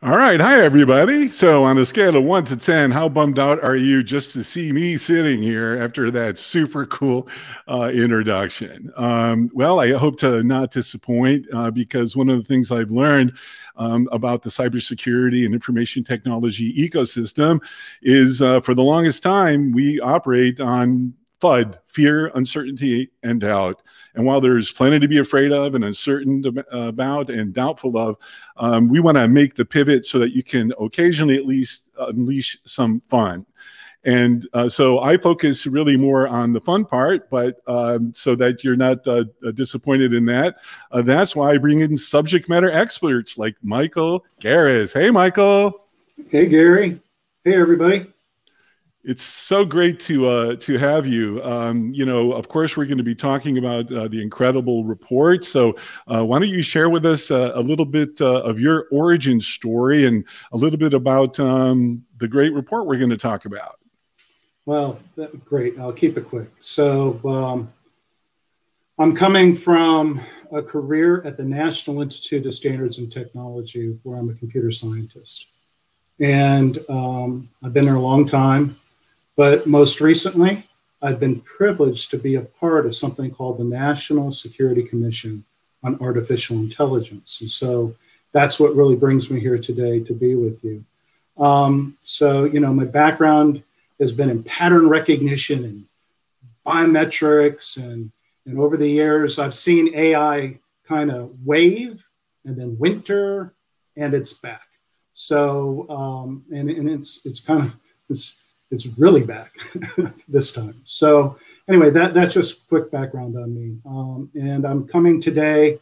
All right. Hi, everybody. So, on a scale of 1 to 10, how bummed out are you just to see me sitting here after that super cool introduction? Well, I hope to not disappoint because one of the things I've learned about the cybersecurity and information technology ecosystem is for the longest time, we operate on FUD, fear, uncertainty, and doubt. And while there's plenty to be afraid of and uncertain about and doubtful of, we want to make the pivot so that you can occasionally at least unleash some fun. And so I focus really more on the fun part, but so that you're not disappointed in that. That's why I bring in subject matter experts like Michael Garris. Hey, Michael. Hey, Gary. Hey, everybody. It's so great to have you. Of course, we're going to be talking about the incredible report. So why don't you share with us a little bit of your origin story and a little bit about the great report we're going to talk about? Well, great. I'll keep it quick. So I'm coming from a career at the National Institute of Standards and Technology, where I'm a computer scientist. And I've been there a long time. But most recently, I've been privileged to be a part of something called the National Security Commission on Artificial Intelligence. And so that's what really brings me here today to be with you. My background has been in pattern recognition and biometrics. And over the years, I've seen AI kind of wave and then winter, and it's back. So, it's really back this time. So anyway, that's just quick background on me. And I'm coming today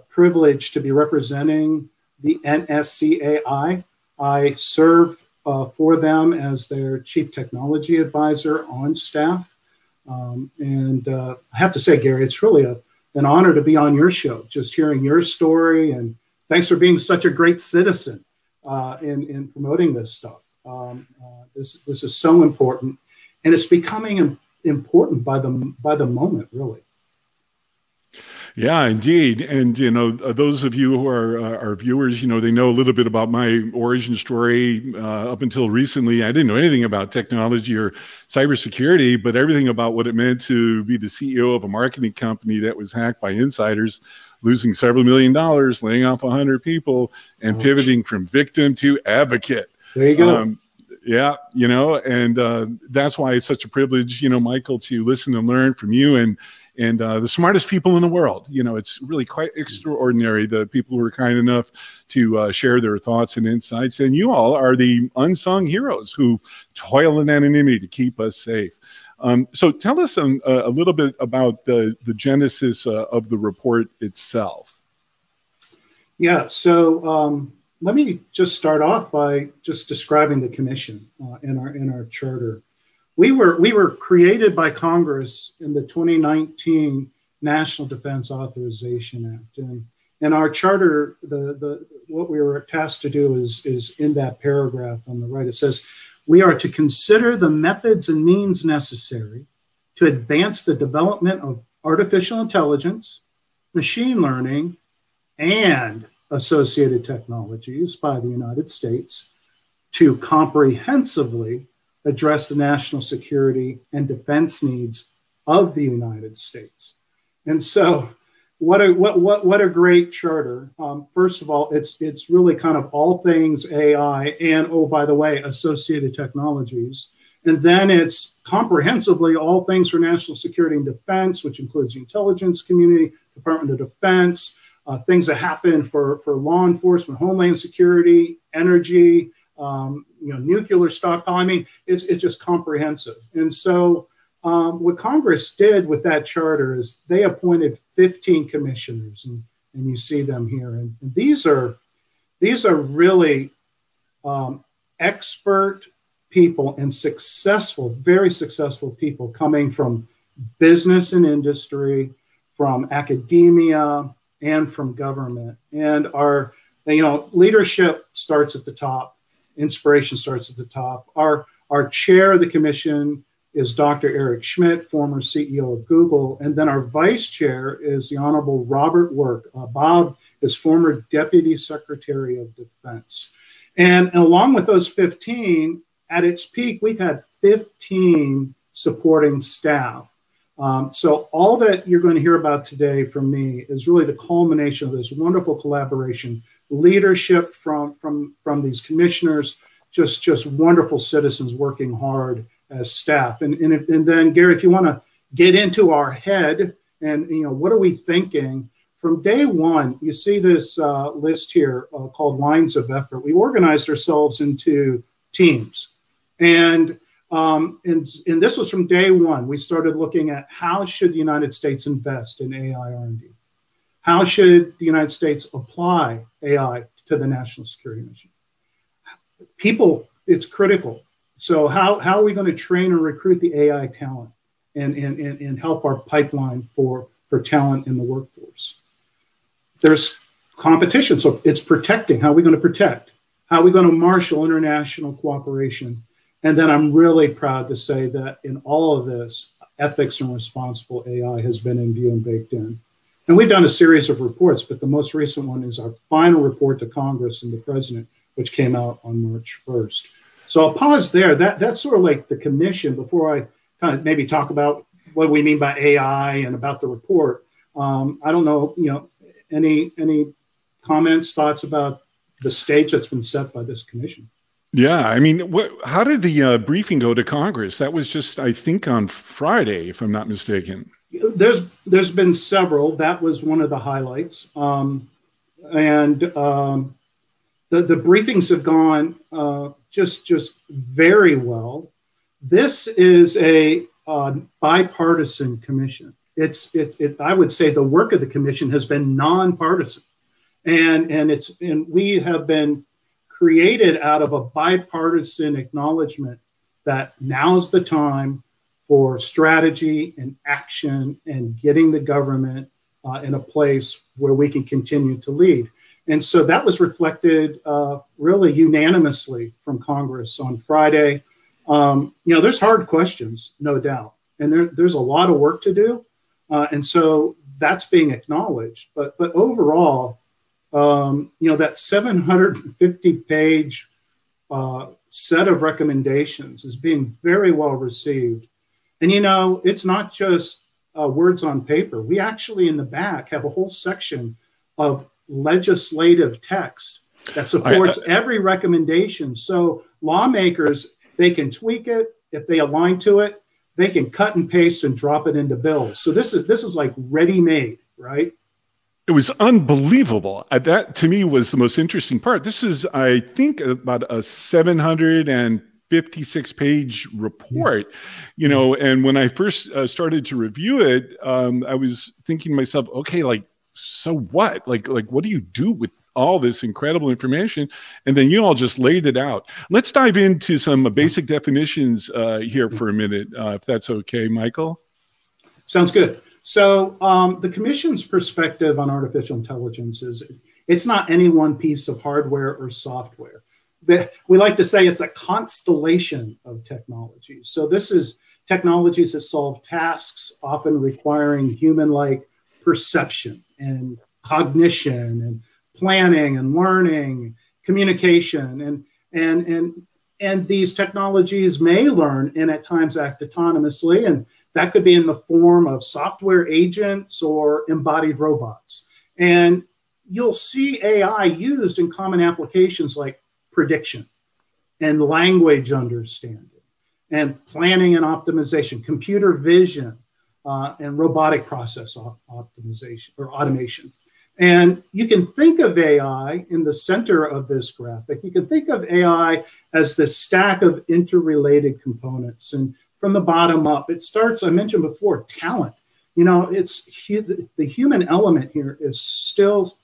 privileged to be representing the NSCAI. I serve for them as their chief technology advisor on staff. I have to say, Gary, it's really an honor to be on your show, just hearing your story. And thanks for being such a great citizen in promoting this stuff. This is so important, and it's becoming important by the moment, really. Yeah, indeed. And, those of you who are our viewers, they know a little bit about my origin story. Up until recently, I didn't know anything about technology or cybersecurity, but everything about what it meant to be the CEO of a marketing company that was hacked by insiders, losing several $1 million, laying off 100 people, and pivoting from victim to advocate. There you go. Yeah, and that's why it's such a privilege, Michael, to listen and learn from you and the smartest people in the world. It's really quite extraordinary, the people who are kind enough to share their thoughts and insights. And you all are the unsung heroes who toil in anonymity to keep us safe. So tell us a little bit about the genesis of the report itself. Yeah, so let me just start off by just describing the commission in our charter. We were created by Congress in the 2019 National Defense Authorization Act, and our charter, what we were tasked to do is in that paragraph on the right. It says we are to consider the methods and means necessary to advance the development of artificial intelligence, machine learning, and associated technologies by the United States to comprehensively address the national security and defense needs of the United States. And so what a great charter. First of all, it's really kind of all things AI and, oh, by the way, associated technologies. And then it's comprehensively all things for national security and defense, which includes the intelligence community, Department of Defense, things that happen for law enforcement, homeland security, energy, nuclear stockpile. I mean, it's just comprehensive. And so what Congress did with that charter is they appointed 15 commissioners, and you see them here. And these are really expert people and successful, very successful people coming from business and industry, from academia, and from government. And our, leadership starts at the top, inspiration starts at the top. Our chair of the commission is Dr. Eric Schmidt, former CEO of Google. And then our vice chair is the Honorable Robert Work. Bob is former Deputy Secretary of Defense. And along with those 15, at its peak, we've had 15 supporting staff. So all that you're going to hear about today from me is really the culmination of this wonderful collaboration, leadership from these commissioners, just wonderful citizens working hard as staff. And then, Gary, if you want to get into our head and, what are we thinking? From day one, you see this list here called Lines of Effort. We organized ourselves into teams. And this was from day one. We started looking at how should the United States invest in AI R&D? How should the United States apply AI to the national security mission? People, it's critical. So how are we going to train and recruit the AI talent and help our pipeline for talent in the workforce? There's competition, so it's protecting. How are we going to protect? How are we going to marshal international cooperation? And then I'm really proud to say that in all of this, ethics and responsible AI has been in view and baked in. And we've done a series of reports, but the most recent one is our final report to Congress and the president, which came out on March 1st. So I'll pause there. That's sort of like the commission before I kind of maybe talk about what we mean by AI and about the report. I don't know, any comments, thoughts about the stage that's been set by this commission? Yeah, I mean, how did the briefing go to Congress? That was just, I think, on Friday, if I'm not mistaken. There's been several. That was one of the highlights. The briefings have gone just very well. This is a bipartisan commission. I would say the work of the commission has been nonpartisan, and we have been created out of a bipartisan acknowledgement that now's the time for strategy and action and getting the government in a place where we can continue to lead. And so that was reflected really unanimously from Congress on Friday. There's hard questions, no doubt, and there's a lot of work to do. And so that's being acknowledged. But overall, that 750-page set of recommendations is being very well received. And, it's not just words on paper. We actually, in the back, have a whole section of legislative text that supports every recommendation. So lawmakers, they can tweak it. If they align to it, they can cut and paste and drop it into bills. So this is like ready-made, right? It was unbelievable. That, to me, was the most interesting part. This is, I think, about a 756-page report, and when I first started to review it, I was thinking to myself, okay, so what? Like, what do you do with all this incredible information? And then you all just laid it out. Let's dive into some basic definitions here for a minute, if that's okay, Michael. Sounds good. So the commission's perspective on artificial intelligence is it's not any one piece of hardware or software. We like to say it's a constellation of technologies. So this is technologies that solve tasks often requiring human-like perception and cognition and planning and learning, communication, and these technologies may learn and at times act autonomously, and that could be in the form of software agents or embodied robots. And you'll see AI used in common applications like prediction and language understanding and planning and optimization, computer vision, and robotic process optimization or automation. And you can think of AI in the center of this graphic. You can think of AI as this stack of interrelated components. And from the bottom up, it starts, I mentioned before, talent. It's the human element here is still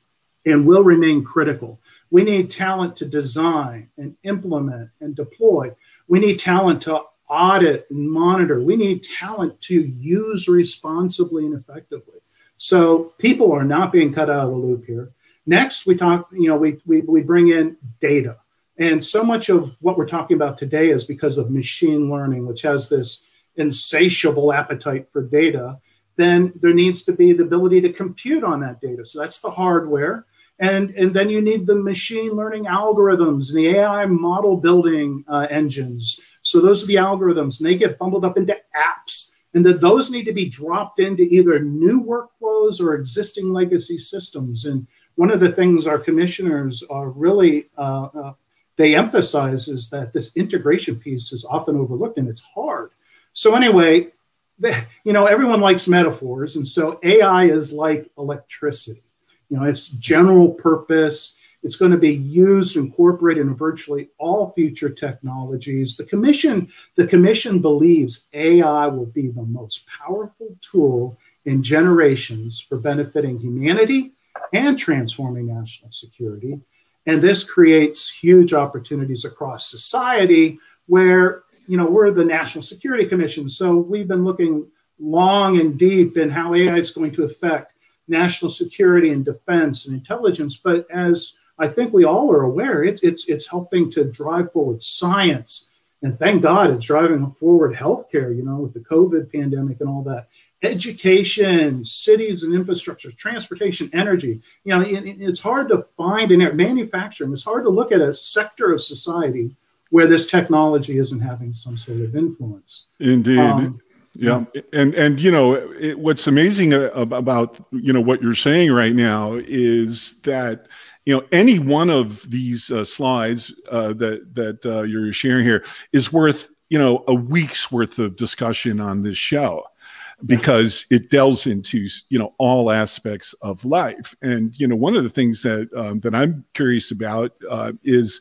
and will remain critical. We need talent to design and implement and deploy. We need talent to audit and monitor. We need talent to use responsibly and effectively. So people are not being cut out of the loop here. Next, we talk, we bring in data. And so much of what we're talking about today is because of machine learning, which has this insatiable appetite for data. Then there needs to be the ability to compute on that data. So that's the hardware. And then you need the machine learning algorithms and the AI model building engines. So those are the algorithms, and they get bundled up into apps. And that those need to be dropped into either new workflows or existing legacy systems. And one of the things our commissioners are really, they emphasize is that this integration piece is often overlooked and it's hard. So anyway, everyone likes metaphors. And so AI is like electricity. It's general purpose. It's going to be used, incorporated in virtually all future technologies. The commission believes AI will be the most powerful tool in generations for benefiting humanity and transforming national security. And this creates huge opportunities across society where, we're the National Security Commission. So we've been looking long and deep in how AI is going to affect national security and defense and intelligence. But as I think we all are aware, it's helping to drive forward science. And thank God it's driving forward healthcare, with the COVID pandemic and all that. Education, cities and infrastructure, transportation, energy. It's hard to find in manufacturing. It's hard to look at a sector of society where this technology isn't having some sort of influence. Indeed. Yeah. And what's amazing about, what you're saying right now is that, any one of these slides that you're sharing here is worth, a week's worth of discussion on this show, because it delves into, all aspects of life. And, one of the things that I'm curious about is,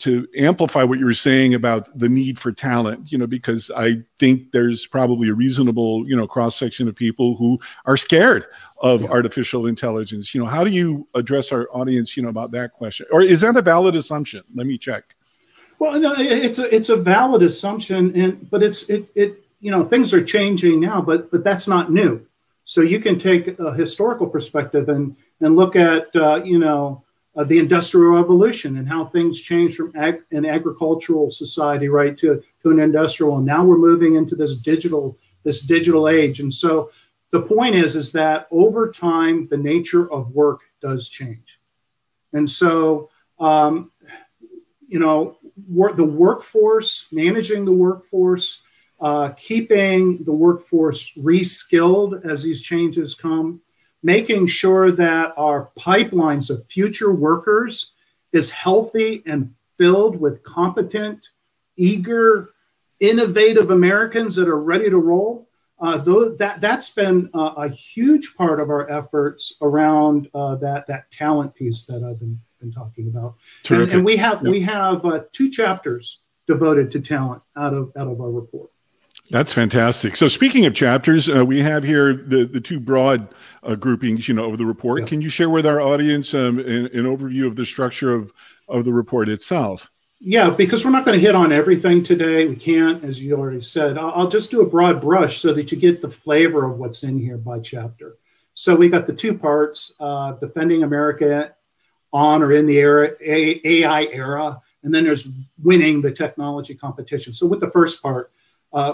to amplify what you were saying about the need for talent, because I think there's probably a reasonable, cross-section of people who are scared of artificial intelligence. How do you address our audience, about that question? Or is that a valid assumption? Let me check. Well, no, it's a valid assumption, but things are changing now, but that's not new. So you can take a historical perspective and look at, the Industrial Revolution and how things changed from an agricultural society, right, to an industrial. And now we're moving into this digital age. And so the point is that over time, the nature of work does change. And so, the workforce, managing the workforce, keeping the workforce reskilled as these changes come, making sure that our pipelines of future workers is healthy and filled with competent, eager, innovative Americans that are ready to roll. That's been a huge part of our efforts around that talent piece that I've been talking about. And we have 2 chapters devoted to talent out of our report. That's fantastic. So speaking of chapters, we have here the 2 broad groupings, of the report. Yeah. Can you share with our audience an overview of the structure of the report itself? Yeah, because we're not going to hit on everything today. We can't, as you already said. I'll just do a broad brush so that you get the flavor of what's in here by chapter. So we got the 2 parts, defending America on or in the AI era, and then there's winning the technology competition. So with the first part,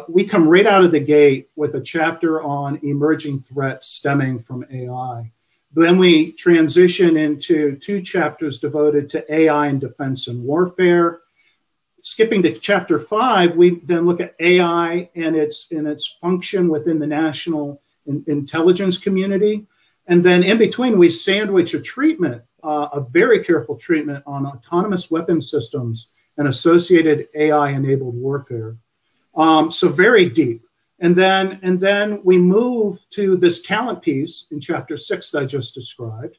we come right out of the gate with a chapter on emerging threats stemming from AI. Then we transition into 2 chapters devoted to AI in defense and warfare. Skipping to chapter 5, we then look at AI and its function within the national intelligence community. And then in between, we sandwich a treatment, a very careful treatment on autonomous weapon systems and associated AI-enabled warfare. So very deep. And then we move to this talent piece in chapter 6 that I just described.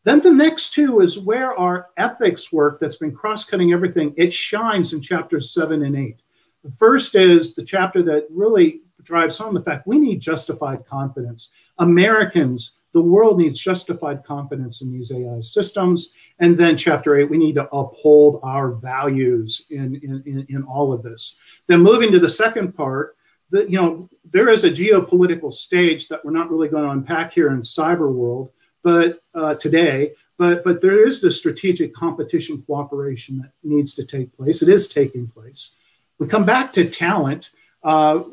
Then the next 2 is where our ethics work that's been cross-cutting everything, it shines in chapters 7 and 8. The first is the chapter that really drives home the fact we need justified confidence. Americans, the world needs justified confidence in these AI systems. And then chapter 8, we need to uphold our values in all of this. Then moving to the second part, there is a geopolitical stage that we're not really going to unpack here in cyber world, but today, but there is this strategic competition cooperation that needs to take place. It is taking place. We come back to talent.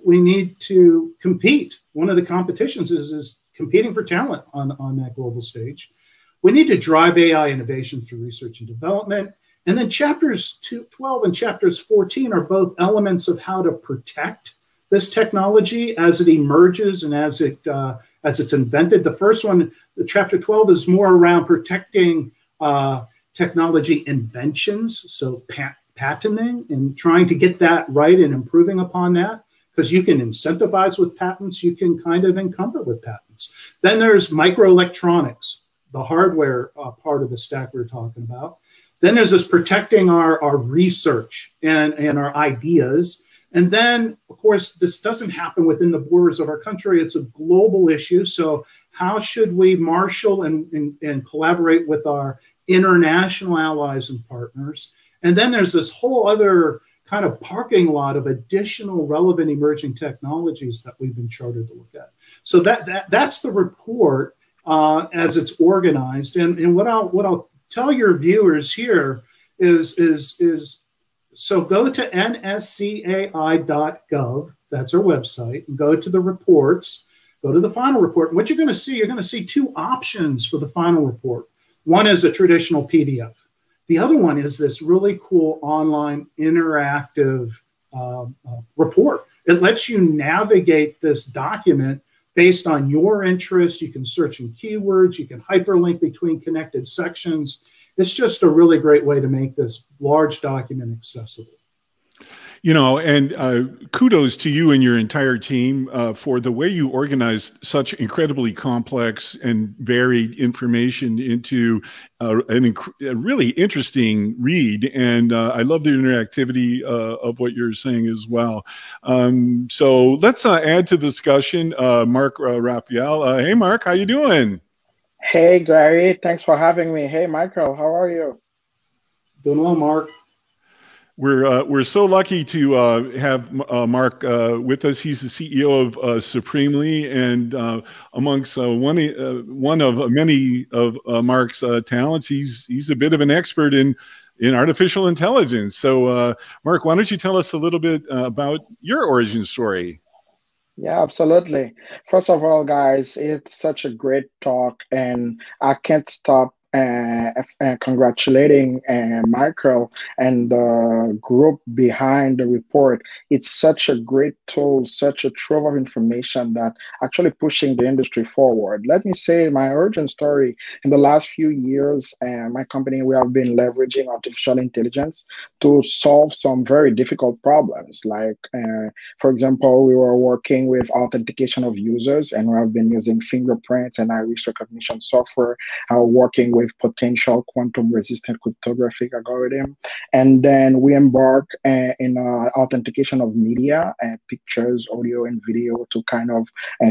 We need to compete. One of the competitions is competing for talent on that global stage. We need to drive AI innovation through research and development. And then chapters 12 and chapters 14 are both elements of how to protect this technology as it emerges and as it's invented. The first one, the chapter 12, is more around protecting technology inventions, so patenting and trying to get that right and improving upon that, because you can incentivize with patents, you can kind of encumber with patents. Then there's microelectronics, the hardware part of the stack we were talking about. Then there's this protecting our research and our ideas. And then, of course, this doesn't happen within the borders of our country. It's a global issue. So how should we marshal and collaborate with our international allies and partners? And then there's this whole other kind of parking lot of additional relevant emerging technologies that we've been chartered to look at. So that's the report as it's organized. And what I'll tell your viewers here is so go to nscai.gov, that's our website, and go to the reports, go to the final report. And what you're going to see two options for the final report. One is a traditional PDF. The other one is this really cool online interactive report. It lets you navigate this document based on your interest. You can search in keywords, you can hyperlink between connected sections. It's just a really great way to make this large document accessible. You know, and kudos to you and your entire team for the way you organized such incredibly complex and varied information into a really interesting read. And I love the interactivity of what you're saying as well. So let's add to the discussion, Mark Raphael. Hey, Mark, how you doing? Hey, Gary. Thanks for having me. Hey, Michael, how are you? Doing well, Mark. We're so lucky to have Mark with us. He's the CEO of Supremely, and amongst one of many of Mark's talents, he's a bit of an expert in artificial intelligence. So, Mark, why don't you tell us a little bit about your origin story? Yeah, absolutely. First of all, guys, it's such a great talk, and I can't stop congratulating Michael and the group behind the report. It's such a great tool, such a trove of information that actually pushing the industry forward. Let me say my origin story. In the last few years, my company, we have been leveraging artificial intelligence to solve some very difficult problems. Like, for example, we were working with authentication of users, and we have been using fingerprints and iris recognition software, working with potential quantum-resistant cryptographic algorithm. And then we embark in authentication of media, pictures, audio, and video to kind of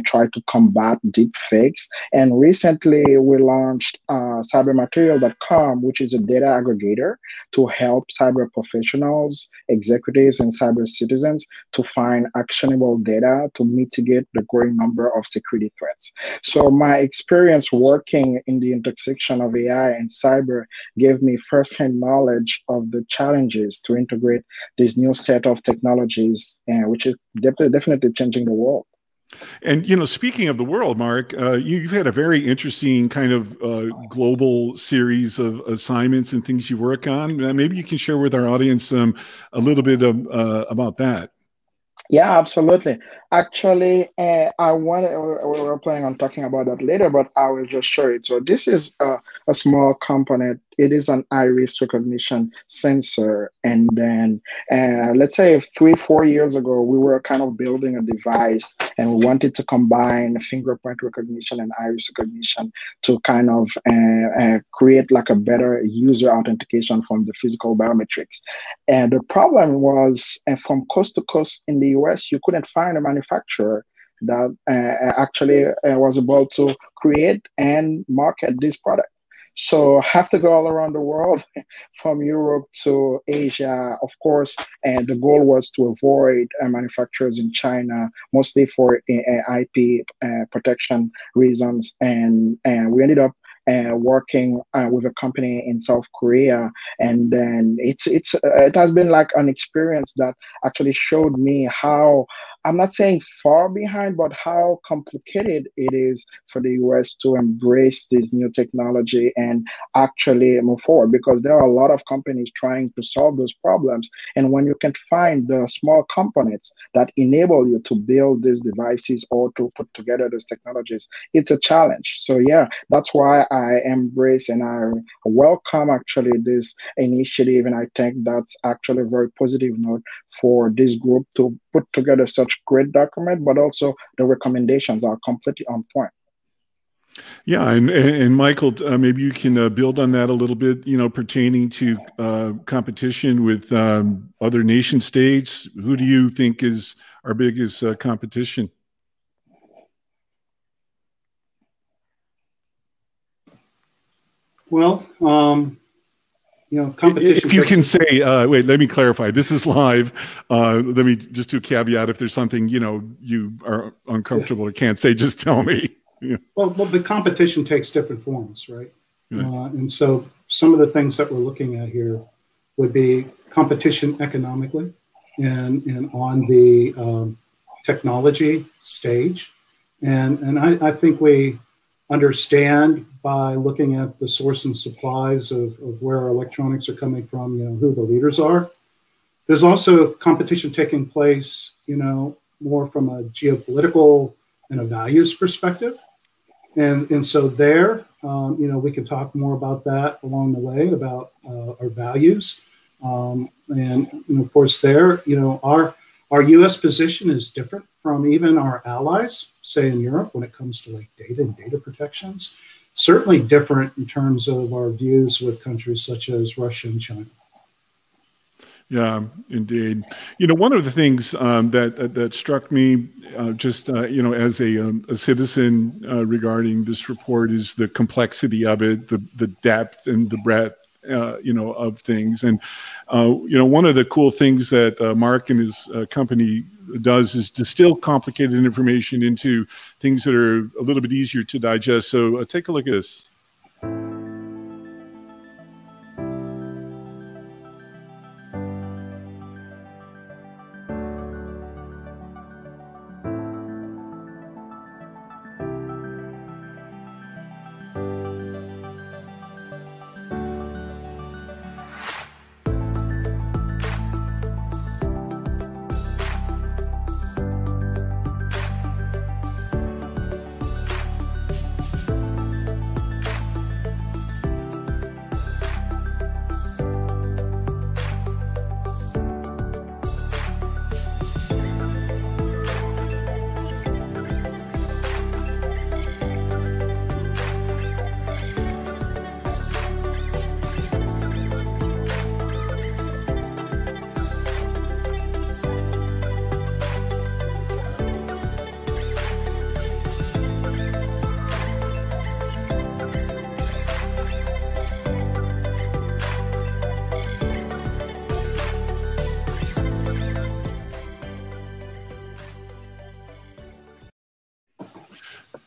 try to combat deep fakes. And recently we launched cybermaterial.com, which is a data aggregator to help cyber professionals, executives, and cyber citizens to find actionable data to mitigate the growing number of security threats. So my experience working in the intersection of AI and cyber gave me firsthand knowledge of the challenges to integrate this new set of technologies, which is definitely changing the world. And, you know, speaking of the world, Mark, you've had a very interesting kind of global series of assignments and things you work on. Maybe you can share with our audience a little bit about that. Yeah, absolutely. Actually, we were planning on talking about that later, but I will just show it. So this is a small component. It is an iris recognition sensor. And then let's say 3-4 years ago, we were kind of building a device and we wanted to combine fingerprint recognition and iris recognition to kind of create like a better user authentication from the physical biometrics. And the problem was from coast to coast in the US, you couldn't find a manufacturer that actually was able to create and market this product. So have to go all around the world, from Europe to Asia, of course, and the goal was to avoid manufacturers in China, mostly for IP protection reasons. And we ended up working with a company in South Korea, and then it has been like an experience that actually showed me how I'm not saying far behind, but how complicated it is for the US to embrace this new technology and actually move forward, because there are a lot of companies trying to solve those problems. And when you can find the small components that enable you to build these devices or to put together those technologies, it's a challenge. So yeah, that's why I embrace and I welcome actually this initiative. And I think that's actually a very positive note for this group to put together such great document, but also the recommendations are completely on point. Yeah, and Michael, maybe you can build on that a little bit, pertaining to competition with other nation states. Who do you think is our biggest competition? Well, competition. If you can say, wait, let me clarify. This is live. Let me just do a caveat. If there's something, you are uncomfortable or can't say, just tell me. Yeah. Well, the competition takes different forms, right? And so some of the things that we're looking at here would be competition economically and on the technology stage. And I think we understand by looking at the source and supplies of where our electronics are coming from, who the leaders are. There's also competition taking place, more from a geopolitical and a values perspective. And so there, we can talk more about that along the way, about our values. And of course there, our U.S. position is different from even our allies, say in Europe, when it comes to like data and data protections. Certainly different in terms of our views with countries such as Russia and China. Yeah, indeed. One of the things that struck me, just as a citizen regarding this report, is the complexity of it, the depth and the breadth, of things. And one of the cool things that Mark and his company does is distill complicated information into things that are a little bit easier to digest. So take a look at this.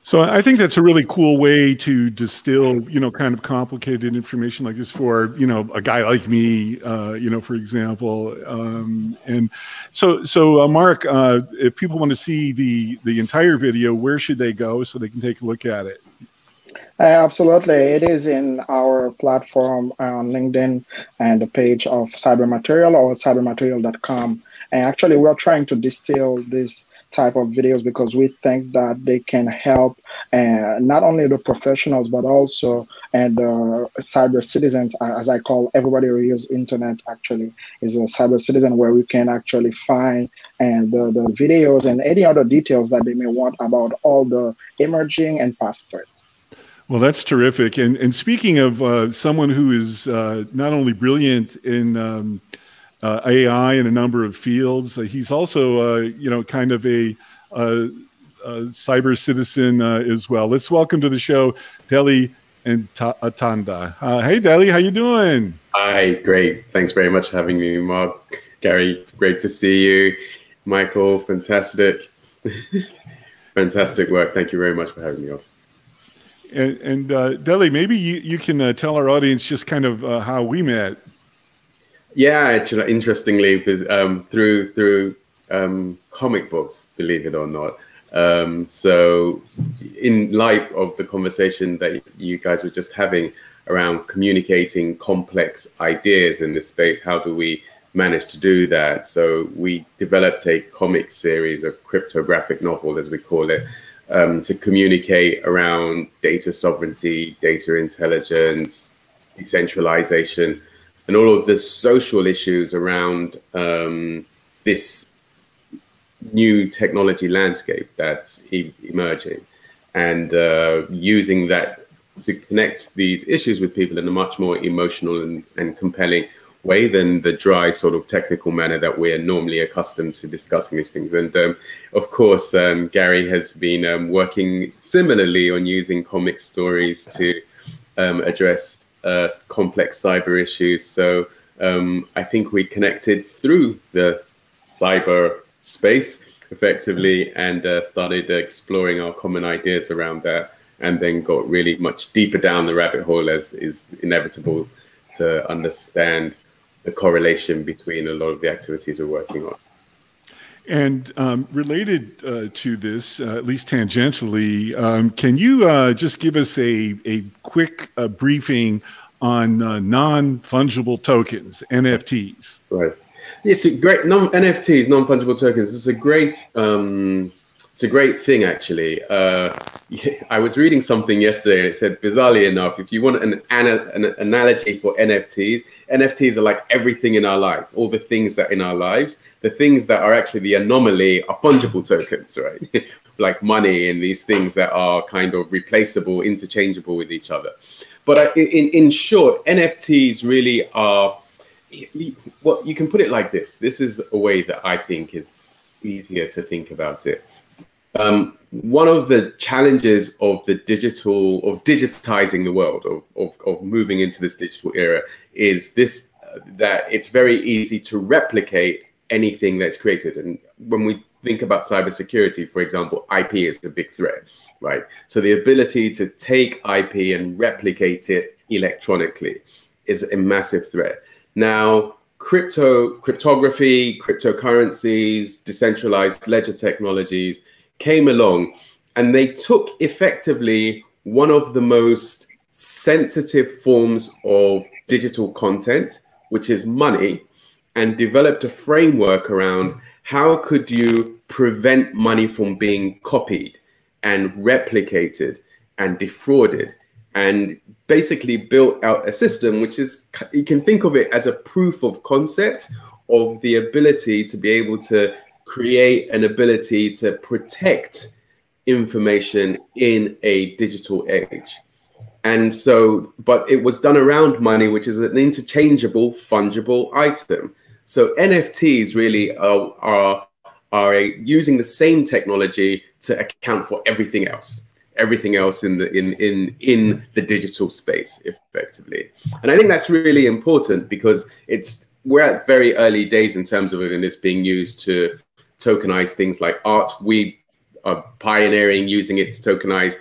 So I think that's a really cool way to distill, kind of complicated information like this for, a guy like me, for example. And so Mark, if people want to see the entire video, where should they go so they can take a look at it? Absolutely. It is in our platform on LinkedIn and the page of Cybermaterial or cybermaterial.com. And actually, we're trying to distill this type of videos because we think that they can help not only the professionals, but also cyber citizens, as I call everybody who uses internet actually is a cyber citizen, where we can actually find the videos and any other details that they may want about all the emerging and past threats. Well, that's terrific. And speaking of someone who is not only brilliant in AI in a number of fields, he's also, kind of a cyber citizen as well. Let's welcome to the show, Deli and Atanda. Hey, Deli, how you doing? Hi, great. Thanks very much for having me, Mark. Gary, great to see you. Michael, fantastic. Fantastic work. Thank you very much for having me on. And Deli, maybe you can tell our audience just kind of how we met. Yeah, actually, interestingly, because through comic books, believe it or not. So in light of the conversation that you guys were just having around communicating complex ideas in this space, how do we manage to do that? So we developed a comic series, a cryptographic novel, as we call it, to communicate around data sovereignty, data intelligence, decentralization, and all of the social issues around this new technology landscape that's emerging, and using that to connect these issues with people in a much more emotional and compelling way than the dry sort of technical manner that we're normally accustomed to discussing these things. And of course, Gary has been working similarly on using comic stories to address complex cyber issues. So I think we connected through the cyber space effectively, and started exploring our common ideas around that, and then got really much deeper down the rabbit hole, as is inevitable, to understand the correlation between a lot of the activities we're working on. And related to this, at least tangentially, can you just give us a quick briefing on non-fungible tokens, NFTs? Right. It's a great NFTs, non-fungible tokens. It's a great thing, actually. I was reading something yesterday, and it said, bizarrely enough, if you want an analogy for NFTs, NFTs are like everything in our life. All the things that in our lives, the things that are actually the anomaly are fungible tokens, right? Like money and these things that are kind of replaceable, interchangeable with each other. But in short, NFTs really are, well, you can put it like this. This is a way that I think is easier to think about it. One of the challenges of digitizing the world, of moving into this digital era, is this, that it's very easy to replicate anything that's created. And when we think about cybersecurity, for example, IP is a big threat, right? So the ability to take IP and replicate it electronically is a massive threat. Now, cryptography, cryptocurrencies, decentralized ledger technologies came along, and they took effectively one of the most sensitive forms of digital content, which is money, and developed a framework around how could you prevent money from being copied and replicated and defrauded, and basically built out a system which is, you can think of it as a proof of concept of the ability to be able to create an ability to protect information in a digital age. And so, but it was done around money, which is an interchangeable, fungible item. So NFTs really are using the same technology to account for everything else in the digital space, effectively. And I think that's really important, because we're at very early days in terms of it, and it's being used to tokenize things like art. We are pioneering using it to tokenize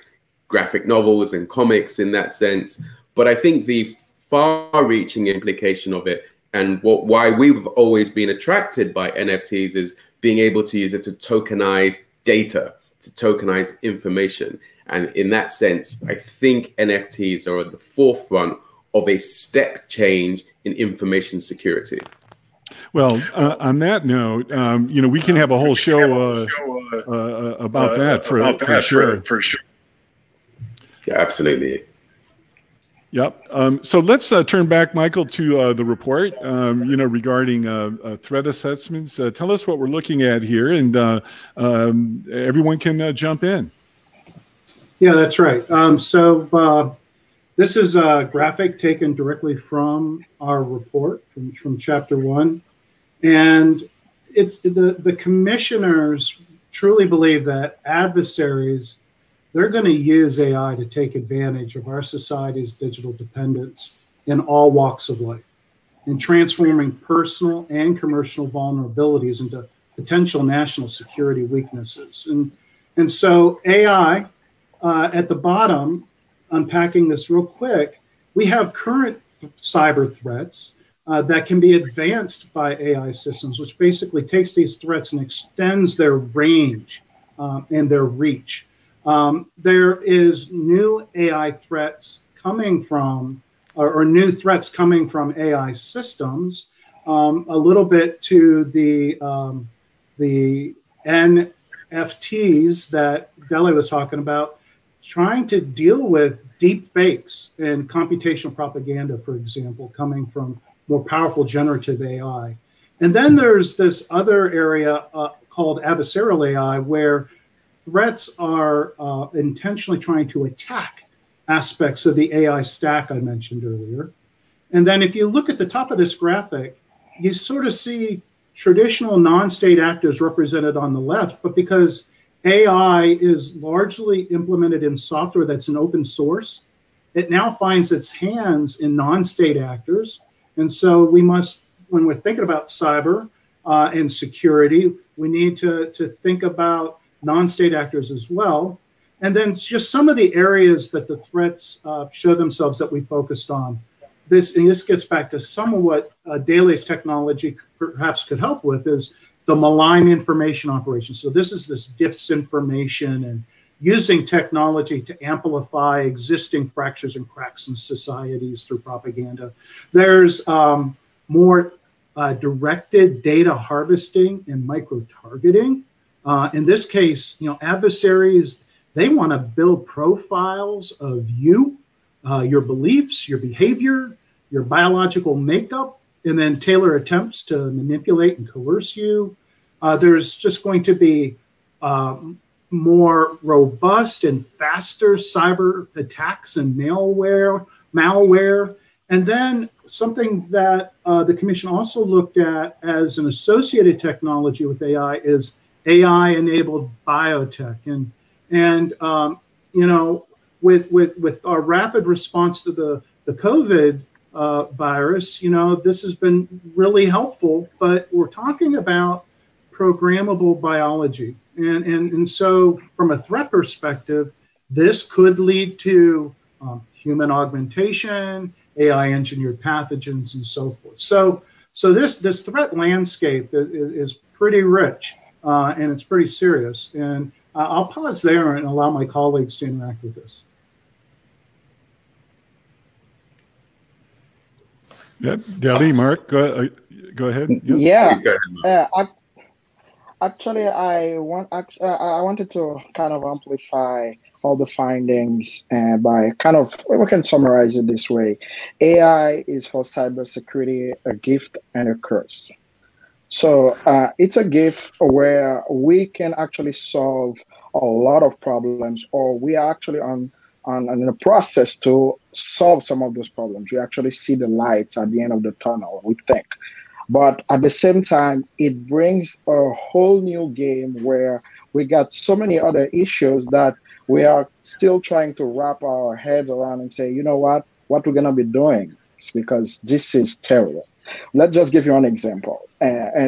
graphic novels and comics in that sense. But I think the far-reaching implication of it, and why we've always been attracted by NFTs, is being able to use it to tokenize data, to tokenize information. And in that sense, I think NFTs are at the forefront of a step change in information security. Well, on that note, we can have a whole show about that for sure. Yeah, absolutely. Yep. So let's turn back, Michael, to the report, regarding threat assessments. Tell us what we're looking at here, and everyone can jump in. Yeah, that's right. So this is a graphic taken directly from our report from Chapter 1. And it's the commissioners truly believe that adversaries, they're going to use AI to take advantage of our society's digital dependence in all walks of life, in transforming personal and commercial vulnerabilities into potential national security weaknesses. And so AI, at the bottom, unpacking this real quick, we have current cyber threats, that can be advanced by AI systems, which basically takes these threats and extends their range and their reach. There is new AI threats coming from, or new threats coming from AI systems, a little bit to the NFTs that Dele was talking about, trying to deal with deep fakes and computational propaganda, for example, coming from more powerful generative AI. And then there's this other area called adversarial AI, where threats are intentionally trying to attack aspects of the AI stack I mentioned earlier. And then if you look at the top of this graphic, you sort of see traditional non-state actors represented on the left, but because AI is largely implemented in software that's an open source, it now finds its hands in non-state actors. And so we must, when we're thinking about cyber and security, we need to think about non-state actors as well. And then just some of the areas that the threats show themselves that we focused on. This gets back to some of what Dele's technology perhaps could help with, is the malign information operation. So this is this disinformation and using technology to amplify existing fractures and cracks in societies through propaganda. There's more directed data harvesting and micro-targeting. In this case, adversaries, they want to build profiles of you, your beliefs, your behavior, your biological makeup, and then tailor attempts to manipulate and coerce you. There's just going to be more robust and faster cyber attacks and malware. And then something that the commission also looked at as an associated technology with AI is AI-enabled biotech. And with our rapid response to the COVID virus, this has been really helpful, but we're talking about programmable biology. And so from a threat perspective, this could lead to human augmentation, AI engineered pathogens, and so forth. So this threat landscape is pretty rich, and it's pretty serious. And I'll pause there and allow my colleagues to interact with this. Yep, Dele, Mark, go ahead. Yep. Yeah. Go ahead, Mark. Actually, I wanted to kind of amplify all the findings by we can summarize it this way. AI is for cybersecurity a gift and a curse. So it's a gift where we can actually solve a lot of problems, or we are actually in the process to solve some of those problems. We actually see the lights at the end of the tunnel, we think. But at the same time, it brings a whole new game where we got so many other issues that we are still trying to wrap our heads around and say, what we're going to be doing. It's because this is terrible. Let's just give you an example.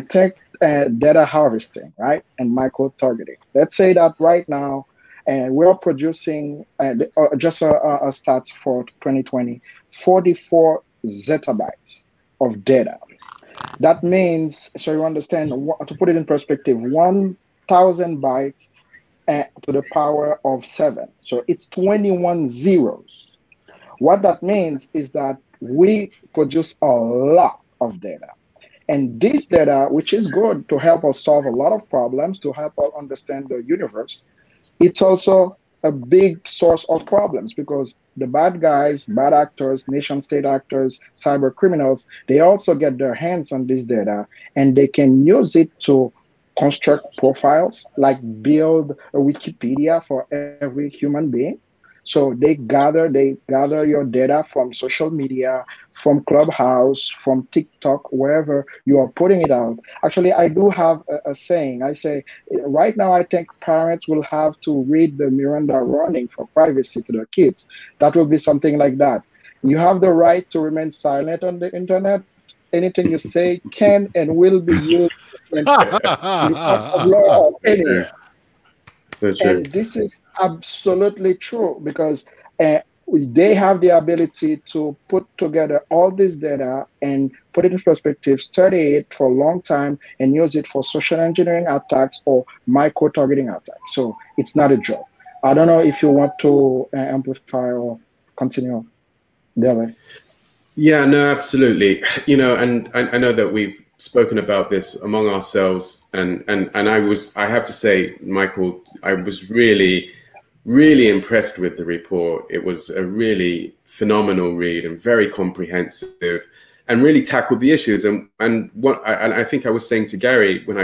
Take data harvesting, right? And micro-targeting. Let's say that right now, we're producing, just a stats for 2020, 44 zettabytes of data. That means, so you understand, to put it in perspective, 1,000 bytes to the power of 7. So it's 21 zeros. What that means is that we produce a lot of data. And this data, which is good to help us solve a lot of problems, to help us understand the universe, it's also a big source of problems, because the bad guys, bad actors, nation state actors, cyber criminals, they also get their hands on this data, and they can use it to construct profiles, like build a Wikipedia for every human being. So they gather your data from social media, from Clubhouse, from TikTok, wherever you are putting it out. Actually, I do have a saying. I say, right now, I think parents will have to read the Miranda warning for privacy to their kids. That will be something like that. You have the right to remain silent on the internet. Anything you say can and will be used of law anywhere. So true. And this is absolutely true, because they have the ability to put together all this data and put it in perspective, study it for a long time, and use it for social engineering attacks or micro-targeting attacks. So it's not a joke. I don't know if you want to amplify or continue, Dele. Yeah, no, absolutely. You know, and I know that we've spoken about this among ourselves, and I have to say, Michael, I was really impressed with the report. It was a really phenomenal read and very comprehensive, and really tackled the issues. And I think I was saying to Gary when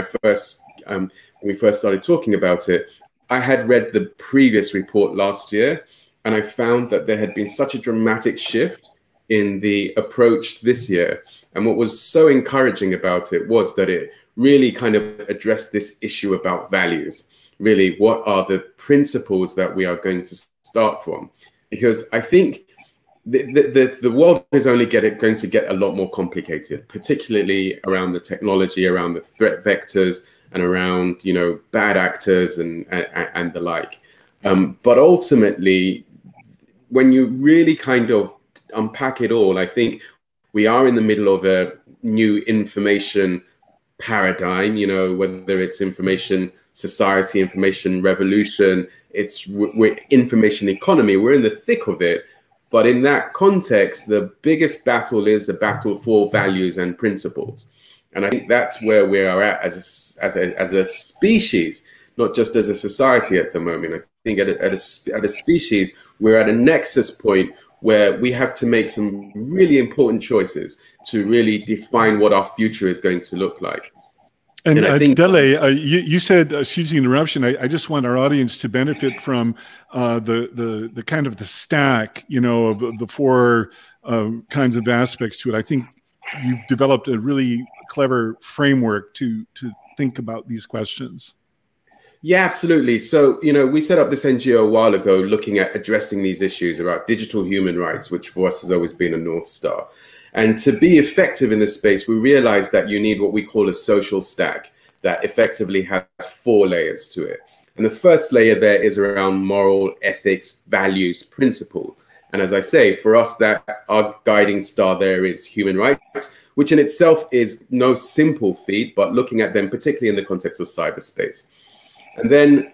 we first started talking about it, I had read the previous report last year, and I found that there had been such a dramatic shift in the approach this year. And what was so encouraging about it was that it really kind of addressed this issue about values. Really, what are the principles that we are going to start from? Because I think the world is only going to get a lot more complicated, particularly around the technology, around the threat vectors, and around, you know, bad actors and the like. But ultimately, when you really kind of unpack it all, I think we are in the middle of a new information paradigm, you know, whether it's information society, information revolution, we're information economy, we're in the thick of it. But in that context, the biggest battle is the battle for values and principles. And I think that's where we are at as a species, not just as a society at the moment. I think at a species, we're at a nexus point where we have to make some really important choices to really define what our future is going to look like. And I think, Dele, you said, excuse the interruption, I just want our audience to benefit from the kind of the stack, you know, of the four kinds of aspects to it. I think you've developed a really clever framework to think about these questions. Yeah, absolutely. So, you know, we set up this NGO a while ago looking at addressing these issues about digital human rights, which for us has always been a North Star. And to be effective in this space, we realized that you need what we call a social stack that effectively has 4 layers to it. And the first layer there is around moral, ethics, values, principle. And as I say, for us, that our guiding star there is human rights, which in itself is no simple feat, but looking at them particularly in the context of cyberspace. And then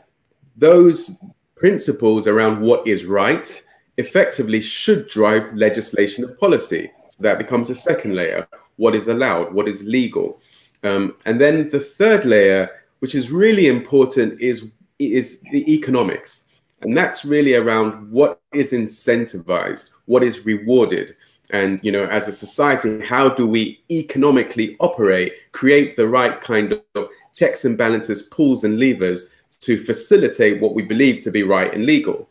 those principles around what is right effectively should drive legislation and policy. So that becomes a second layer. What is allowed? What is legal? And then the third layer, which is really important, is the economics. And that's really around what is incentivized, what is rewarded. And, you know, as a society, how do we economically operate, create the right kind of checks and balances, pulls and levers to facilitate what we believe to be right and legal.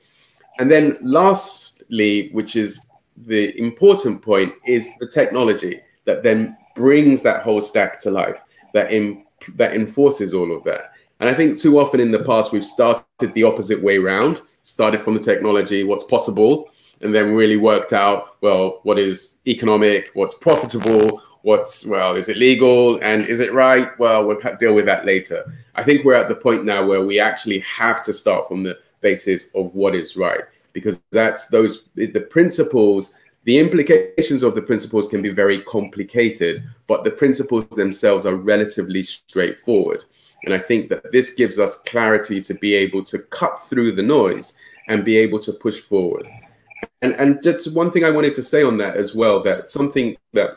And then lastly, which is the important point, is the technology that then brings that whole stack to life, that enforces all of that. And I think too often in the past, we've started the opposite way around, started from the technology, what's possible, and then really worked out, well, what is economic, what's profitable, well, is it legal and is it right? Well, we'll deal with that later. I think we're at the point now where we actually have to start from the basis of what is right, because that's the principles, the implications of the principles can be very complicated, but the principles themselves are relatively straightforward. And I think that this gives us clarity to be able to cut through the noise and be able to push forward. And just one thing I wanted to say on that as well, that something that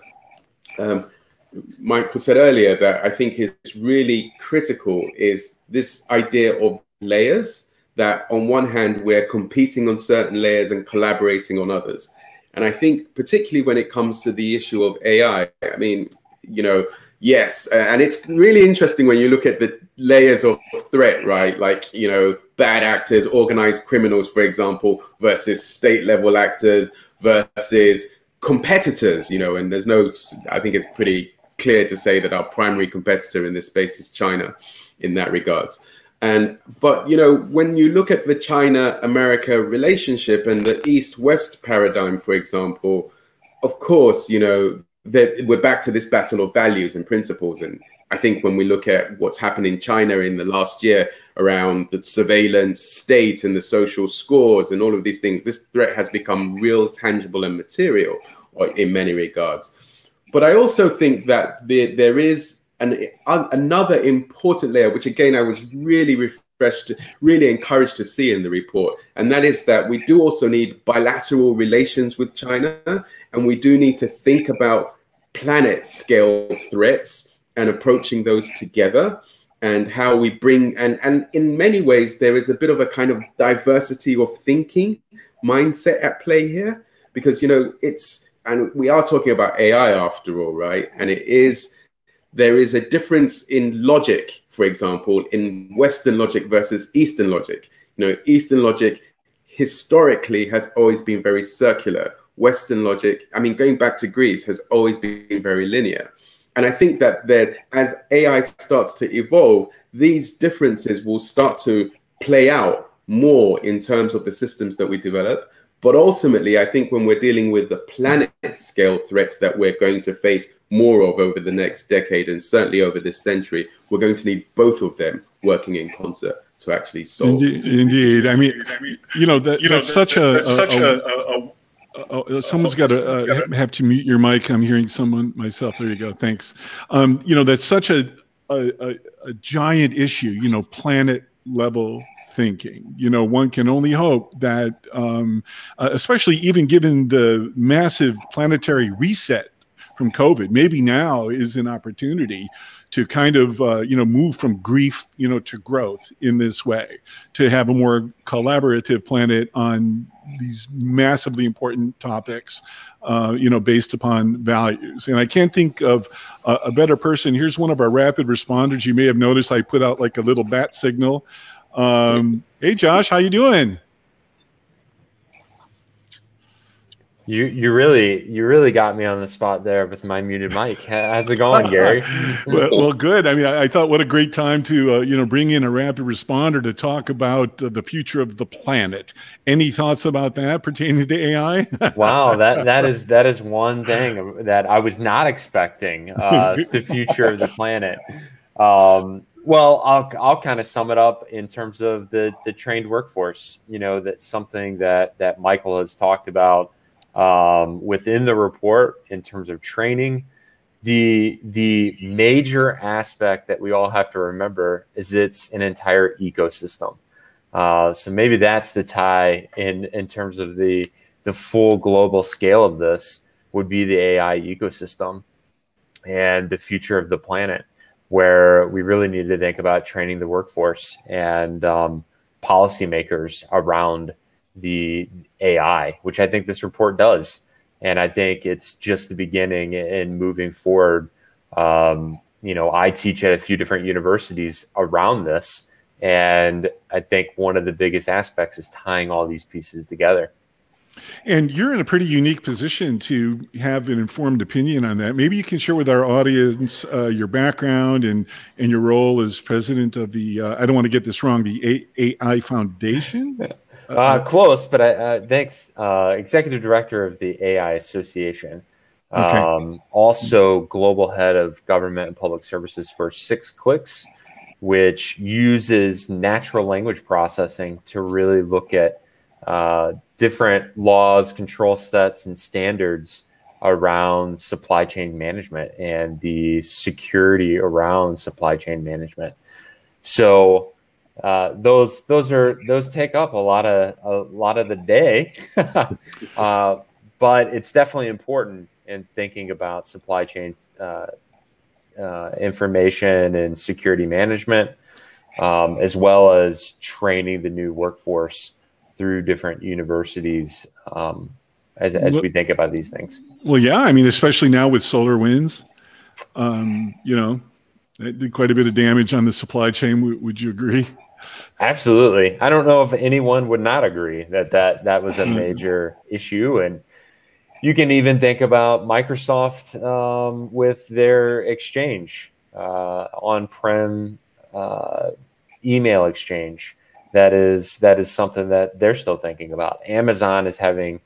Michael said earlier that I think is really critical is this idea of layers, that on one hand, we're competing on certain layers and collaborating on others. And I think particularly when it comes to the issue of AI, I mean, you know, yes, and it's really interesting when you look at the layers of threat, right? Like, you know, bad actors, organized criminals, for example, versus state level actors versus competitors, you know, and I think it's pretty clear to say that our primary competitor in this space is China in that regards. But, you know, when you look at the China-America relationship and the East-West paradigm, for example, of course, you know, we're back to this battle of values and principles. And I think when we look at what's happened in China in the last year around the surveillance state and the social scores and all of these things. This threat has become real, tangible, and material in many regards. But I also think that there is another important layer, which again, I was really refreshed, really encouraged to see in the report. And that is that we do also need bilateral relations with China. And we do need to think about planet scale threats and approaching those together, and how we bring, and in many ways, there is a bit of a kind of diversity of thinking mindset at play here, because, you know, and we are talking about AI after all, right? And there is a difference in logic, for example, in Western logic versus Eastern logic. You know, Eastern logic historically has always been very circular. Western logic, I mean, going back to Greece, has always been very linear. And I think that as AI starts to evolve, these differences will start to play out more in terms of the systems that we develop. But ultimately, I think when we're dealing with the planet scale threats that we're going to face more of over the next decade, and certainly over this century, we're going to need both of them working in concert to actually solve. Indeed. I mean, you know, that's such a someone's got to have to mute your mic. I'm hearing someone myself. There you go. Thanks. You know, that's such a giant issue, you know, planet level thinking. You know, one can only hope that, especially even given the massive planetary reset from COVID, maybe now is an opportunity to kind of, you know, move from grief, you know, to growth in this way, to have a more collaborative planet on these massively important topics, you know, based upon values. And I can't think of a better person. Here's one of our rapid responders. You may have noticed I put out like a little bat signal. Hey, Josh, how you doing? You really got me on the spot there with my muted mic. How's it going, Gary? well, good. I mean, I thought what a great time to you know, bring in a rapid responder to talk about the future of the planet. Any thoughts about that pertaining to AI? Wow, that is one thing that I was not expecting. The future of the planet. Well, I'll kind of sum it up in terms of the trained workforce. You know, that's something that Michael has talked about within the report in terms of training. The major aspect that we all have to remember is it's an entire ecosystem. So maybe that's the tie in terms of the full global scale of this would be the AI ecosystem and the future of the planet, where we really need to think about training the workforce and policymakers around the AI, which I think this report does. And I think it's just the beginning in moving forward. You know, I teach at a few different universities around this. And I think one of the biggest aspects is tying all these pieces together. And you're in a pretty unique position to have an informed opinion on that. Maybe you can share with our audience your background and your role as president of the, I don't want to get this wrong, the AI Foundation? Close, but thanks. Executive director of the AI Association. Okay. Also global head of government and public services for 6clicks, which uses natural language processing to really look at different laws, control sets, and standards around supply chain management and the security around supply chain management. So those take up a lot of the day, but it's definitely important in thinking about supply chains, information and security management, as well as training the new workforce through different universities as we think about these things. Well, yeah, I mean, especially now with SolarWinds, you know, it did quite a bit of damage on the supply chain. Would you agree? Absolutely. I don't know if anyone would not agree that was a major issue. And you can even think about Microsoft with their Exchange, on-prem email exchange. That is something that they're still thinking about. Amazon is having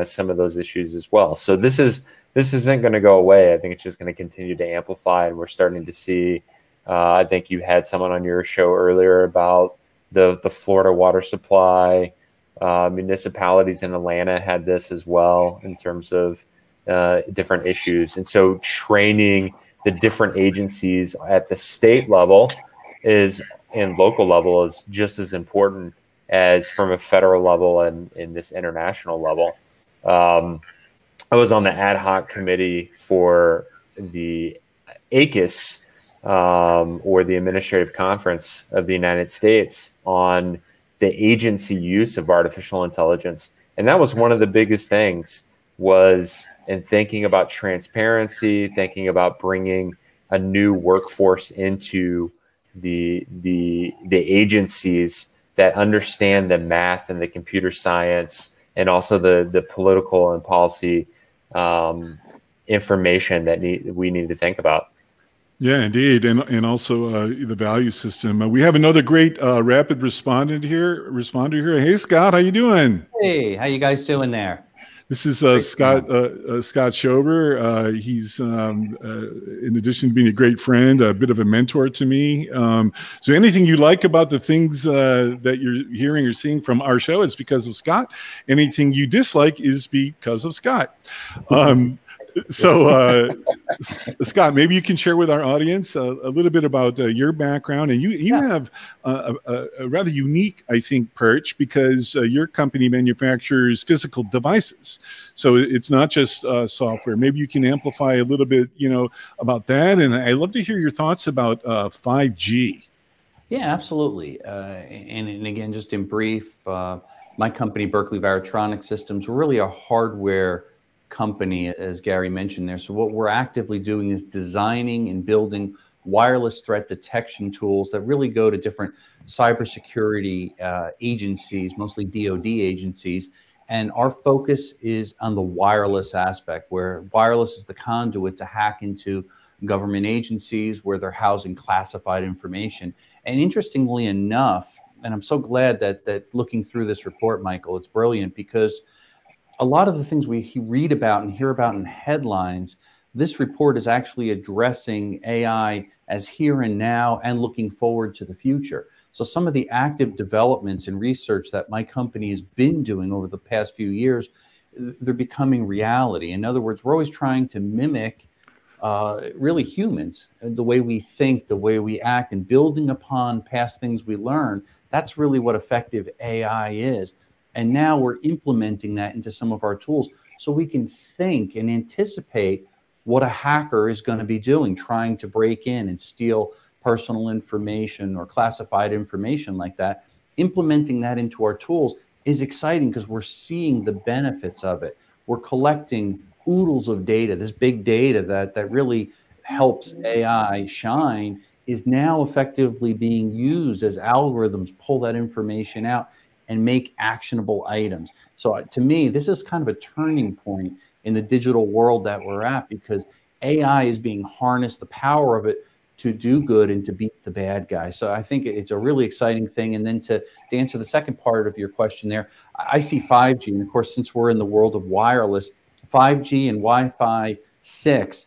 some of those issues as well. So this isn't going to go away. I think it's just going to continue to amplify, and we're starting to see I think you had someone on your show earlier about the Florida water supply. Municipalities in Atlanta had this as well in terms of different issues. And so training the different agencies at the state level and local level is just as important as from a federal level and in this international level. I was on the ad hoc committee for the ACUS, or the Administrative Conference of the United States, on the agency use of artificial intelligence. And that was one of the biggest things, was in thinking about transparency, thinking about bringing a new workforce into the agencies that understand the math and the computer science, and also the political and policy information that we need to think about. Yeah, indeed, and also the value system. We have another great rapid responder here. Hey, Scott, how you doing? Hey, how you guys doing there? This is Scott Schober. He's, in addition to being a great friend, a bit of a mentor to me. So anything you like about the things that you're hearing or seeing from our show is because of Scott. Anything you dislike is because of Scott. So, Scott, maybe you can share with our audience a little bit about your background. And you have a rather unique, I think, perch, because your company manufactures physical devices. So it's not just software. Maybe you can amplify a little bit, about that. And I'd love to hear your thoughts about 5G. Yeah, absolutely. And again, just in brief, my company, Berkeley Varitronic Systems, we're really a hardware company, as Gary mentioned there. So what we're actively doing is designing and building wireless threat detection tools that really go to different cybersecurity agencies, mostly DoD agencies. And our focus is on the wireless aspect, where wireless is the conduit to hack into government agencies where they're housing classified information. And interestingly enough, and I'm so glad that looking through this report, Michael, it's brilliant, because a lot of the things we read about and hear about in headlines, this report is actually addressing AI as here and now and looking forward to the future. So some of the active developments and research that my company has been doing over the past few years, they're becoming reality. In other words, we're always trying to mimic really humans, the way we think, the way we act, and building upon past things we learn. That's really what effective AI is. And now we're implementing that into some of our tools so we can think and anticipate what a hacker is going to be doing, trying to break in and steal personal information or classified information like that. Implementing that into our tools is exciting because we're seeing the benefits of it. We're collecting oodles of data. This big data that really helps AI shine is now effectively being used as algorithms pull that information out and make actionable items. So to me, this is kind of a turning point in the digital world that we're at, because AI is being harnessed, the power of it, to do good and to beat the bad guy. So I think it's a really exciting thing. And then to answer the second part of your question there, I see 5G. And of course, since we're in the world of wireless, 5G and Wi-Fi 6,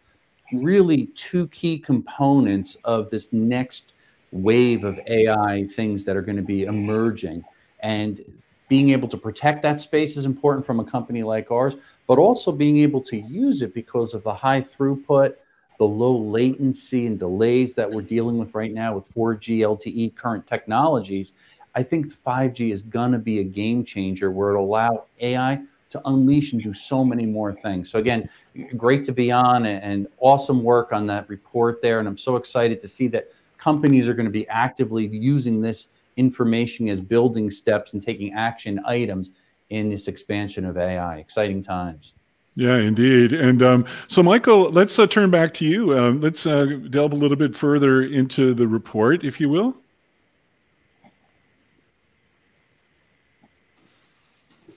really two key components of this next wave of AI things that are going to be emerging. And being able to protect that space is important from a company like ours, but also being able to use it because of the high throughput, the low latency and delays that we're dealing with right now with 4G LTE current technologies. I think 5G is going to be a game changer where it'll allow AI to unleash and do so many more things. So again, great to be on, and awesome work on that report there. And I'm so excited to see that companies are going to be actively using this information as building steps and taking action items in this expansion of AI. Exciting times. Yeah, indeed. And so, Michael, let's turn back to you. Let's delve a little bit further into the report, if you will.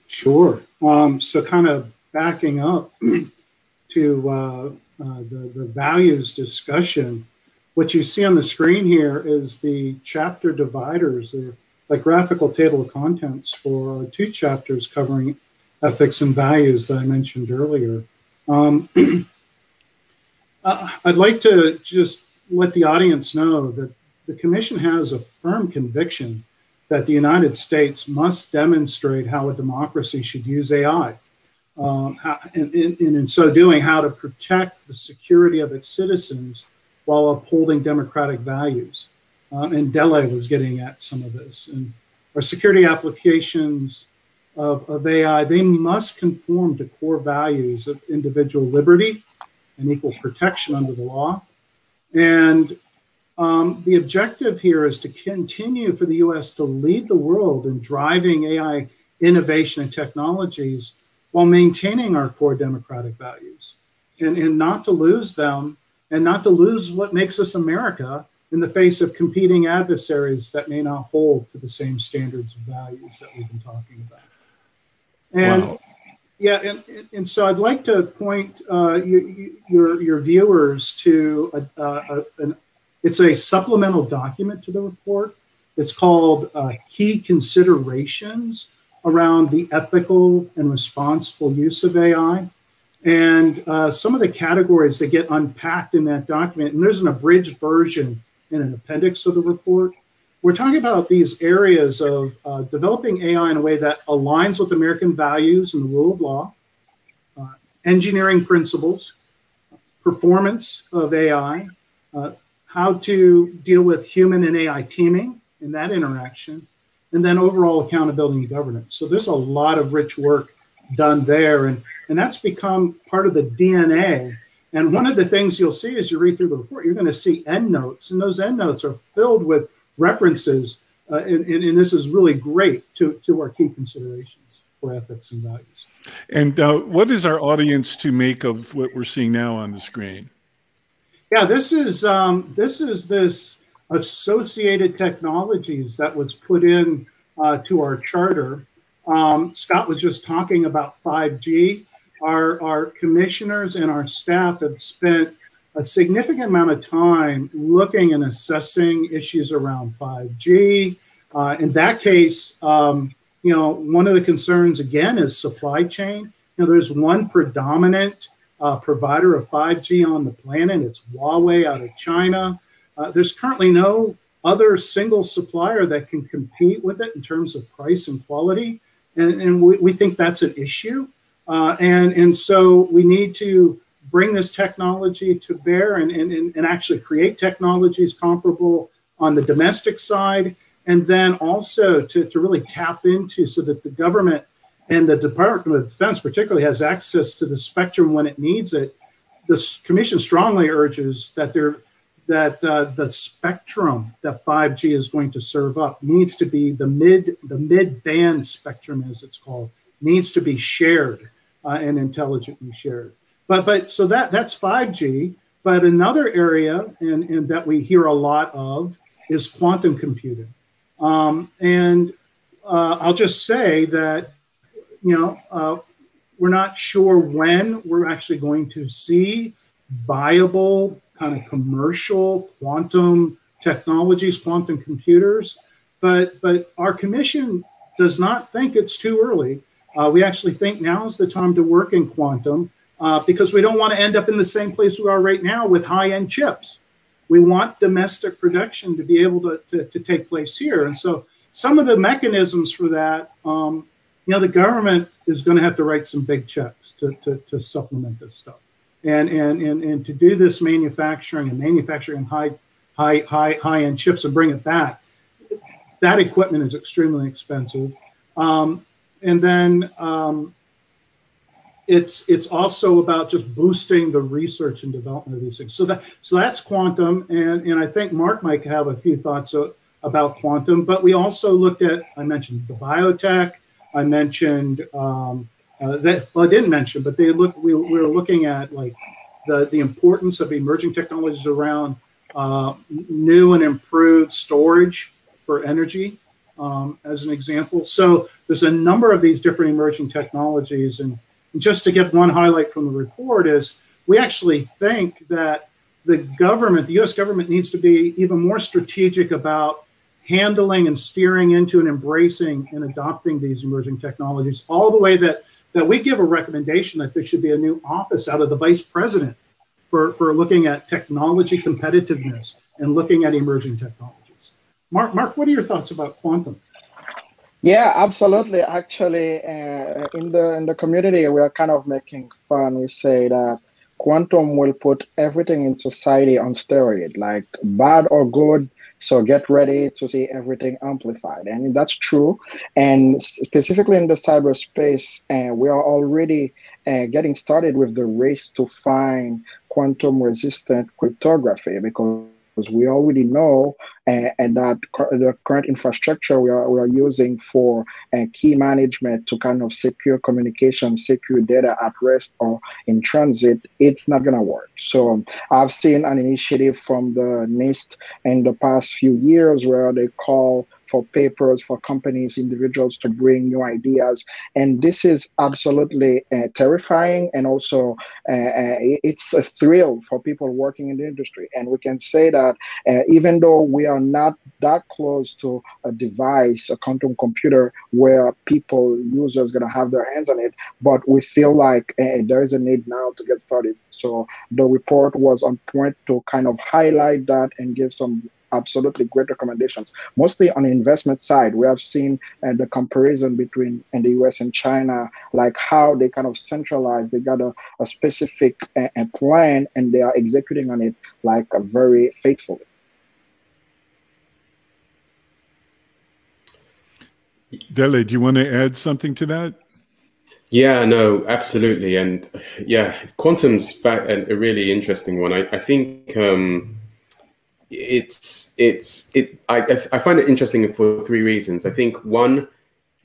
Sure. So kind of backing up to the values discussion, what you see on the screen here is the chapter dividers. They're like graphical table of contents for two chapters covering ethics and values that I mentioned earlier. I'd like to just let the audience know that the Commission has a firm conviction that the United States must demonstrate how a democracy should use AI. And in so doing, how to protect the security of its citizens while upholding democratic values. And Dele was getting at some of this. And our security applications of AI, they must conform to core values of individual liberty and equal protection under the law. And the objective here is to continue for the U.S. to lead the world in driving AI innovation and technologies while maintaining our core democratic values, and not to lose them, and not to lose what makes us America in the face of competing adversaries that may not hold to the same standards of values that we've been talking about. And wow. Yeah, and so I'd like to point your viewers to it's a supplemental document to the report. It's called Key Considerations around the ethical and responsible use of AI. And some of the categories that get unpacked in that document, and there's an abridged version in an appendix of the report. We're talking about these areas of developing AI in a way that aligns with American values and the rule of law, engineering principles, performance of AI, how to deal with human and AI teaming in that interaction, and then overall accountability and governance. So there's a lot of rich work done there, and that's become part of the DNA. And one of the things you'll see as you read through the report, you're going to see endnotes, and those endnotes are filled with references, and this is really great to our key considerations for ethics and values. And what is our audience to make of what we're seeing now on the screen? Yeah, this is this associated technologies that was put in to our charter. Scott was just talking about 5G. Our commissioners and our staff have spent a significant amount of time looking and assessing issues around 5G. In that case, one of the concerns again is supply chain. There's one predominant provider of 5G on the planet. It's Huawei out of China. There's currently no other single supplier that can compete with it in terms of price and quality. And we think that's an issue. And so we need to bring this technology to bear and actually create technologies comparable on the domestic side, and then also to really tap into so that the government and the Department of Defense particularly has access to the spectrum when it needs it. The Commission strongly urges that the spectrum that 5G is going to serve up needs to be the mid-band spectrum, as it's called, needs to be shared and intelligently shared. But so that's 5G. But another area and that we hear a lot of is quantum computing. And I'll just say that we're not sure when we're actually going to see viable kind of commercial quantum technologies, quantum computers, but our commission does not think it's too early. We actually think now is the time to work in quantum because we don't want to end up in the same place we are right now with high-end chips. We want domestic production to be able to take place here. And so some of the mechanisms for that, the government is going to have to write some big checks to supplement this stuff. And to do this manufacturing high-end chips and bring it back, that equipment is extremely expensive. And then it's also about just boosting the research and development of these things. So that's quantum, and I think Mark might have a few thoughts about quantum. But we also looked at, I mentioned the biotech. I mentioned I didn't mention, but we were looking at like the importance of emerging technologies around new and improved storage for energy, as an example. So there's a number of these different emerging technologies, and just to give one highlight from the report is we actually think that the U.S. government needs to be even more strategic about handling and steering into and embracing and adopting these emerging technologies, all the way that we give a recommendation that there should be a new office out of the vice president for looking at technology competitiveness and looking at emerging technologies. Mark, what are your thoughts about quantum? Yeah, absolutely. Actually, in the community, we are kind of making fun. We say that quantum will put everything in society on steroid, like bad or good. So get ready to see everything amplified. And that's true. And specifically in the cyberspace, we are already getting started with the race to find quantum resistant cryptography, because we already know and that the current infrastructure we are using for key management to kind of secure communication, secure data at rest or in transit, it's not going to work. So I've seen an initiative from the NIST in the past few years where they call for papers for companies, individuals to bring new ideas. And this is absolutely terrifying. And also it's a thrill for people working in the industry. And we can say that even though we are not that close to a device, a quantum computer, where people, users going to have their hands on it, but we feel like there is a need now to get started. So the report was on point to kind of highlight that and give some absolutely great recommendations. Mostly on the investment side, we have seen the comparison between in the US and China, like how they kind of centralize, they got a specific plan and they are executing on it like very faithfully. Dele, do you want to add something to that? Yeah, no, absolutely. And yeah, quantum's a really interesting one. I think I find it interesting for three reasons. I think one,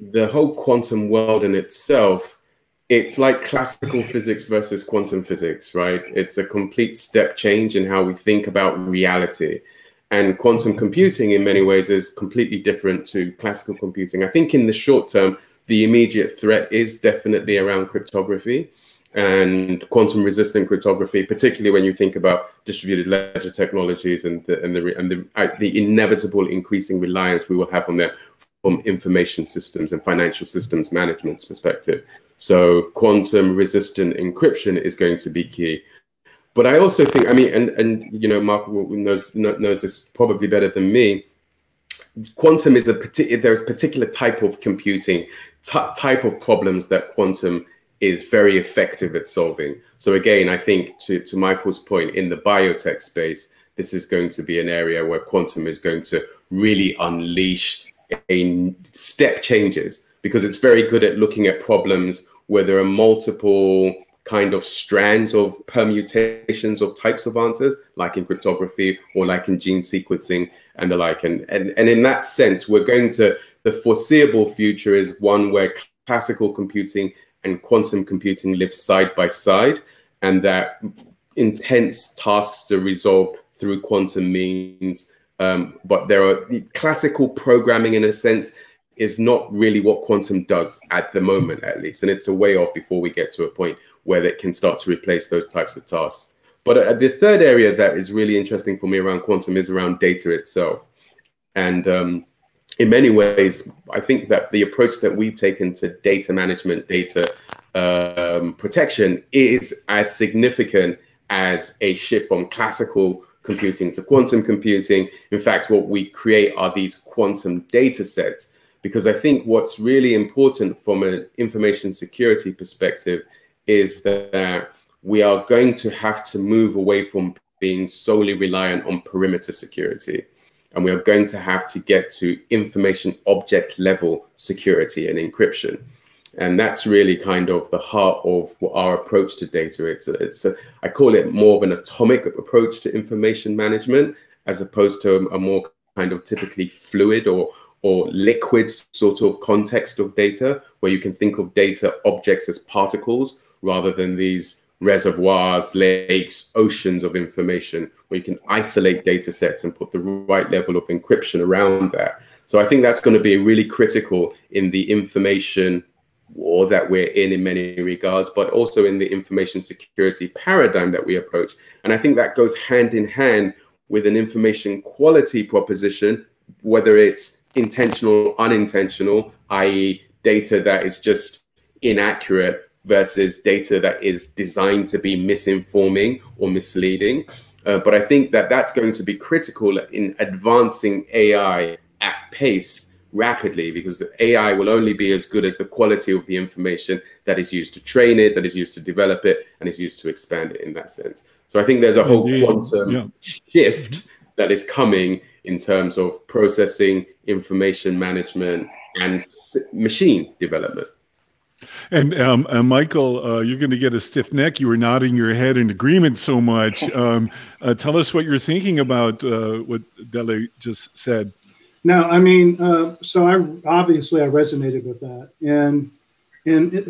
the whole quantum world in itself, it's like classical physics versus quantum physics, right? It's a complete step change in how we think about reality. And quantum computing in many ways is completely different to classical computing. I think in the short term, the immediate threat is definitely around cryptography and quantum resistant cryptography, particularly when you think about distributed ledger technologies and the inevitable increasing reliance we will have on them from information systems and financial systems management's perspective. So quantum resistant encryption is going to be key. But I also think, I mean, and you know, Mark knows this probably better than me. Quantum is there's a particular type of computing, type of problems that quantum is very effective at solving. So again, I think to Michael's point, in the biotech space, this is going to be an area where quantum is going to really unleash a step changes, because it's very good at looking at problems where there are multiple kind of strands of permutations of types of answers, like in cryptography or like in gene sequencing and the like. And in that sense, we're going to, the foreseeable future is one where classical computing and quantum computing live side by side, and that intense tasks are resolved through quantum means. But there are the classical programming, in a sense, is not really what quantum does at the moment, at least. And it's a way off before we get to a point where it can start to replace those types of tasks. But the third area that is really interesting for me around quantum is around data itself. And in many ways, I think that the approach that we've taken to data management, data protection is as significant as a shift from classical computing to quantum computing. In fact, what we create are these quantum data sets, because I think what's really important from an information security perspective is that we are going to have to move away from being solely reliant on perimeter security. And we are going to have to get to information object level security and encryption. And that's really kind of the heart of our approach to data. I call it more of an atomic approach to information management, as opposed to a more kind of typically fluid or liquid sort of context of data, where you can think of data objects as particles rather than these reservoirs, lakes, oceans of information, where you can isolate data sets and put the right level of encryption around that. So I think that's going to be really critical in the information war that we're in many regards, but also in the information security paradigm that we approach. And I think that goes hand in hand with an information quality proposition, whether it's intentional or unintentional, i.e. data that is just inaccurate versus data that is designed to be misinforming or misleading. But I think that that's going to be critical in advancing AI at pace rapidly, because the AI will only be as good as the quality of the information that is used to train it, that is used to develop it, and is used to expand it in that sense. So I think there's a whole quantum shift that is coming in terms of processing, information management, and machine development. And Michael, you're going to get a stiff neck. You were nodding your head in agreement so much. Tell us what you're thinking about what Dele just said. No, I mean, so I resonated with that, and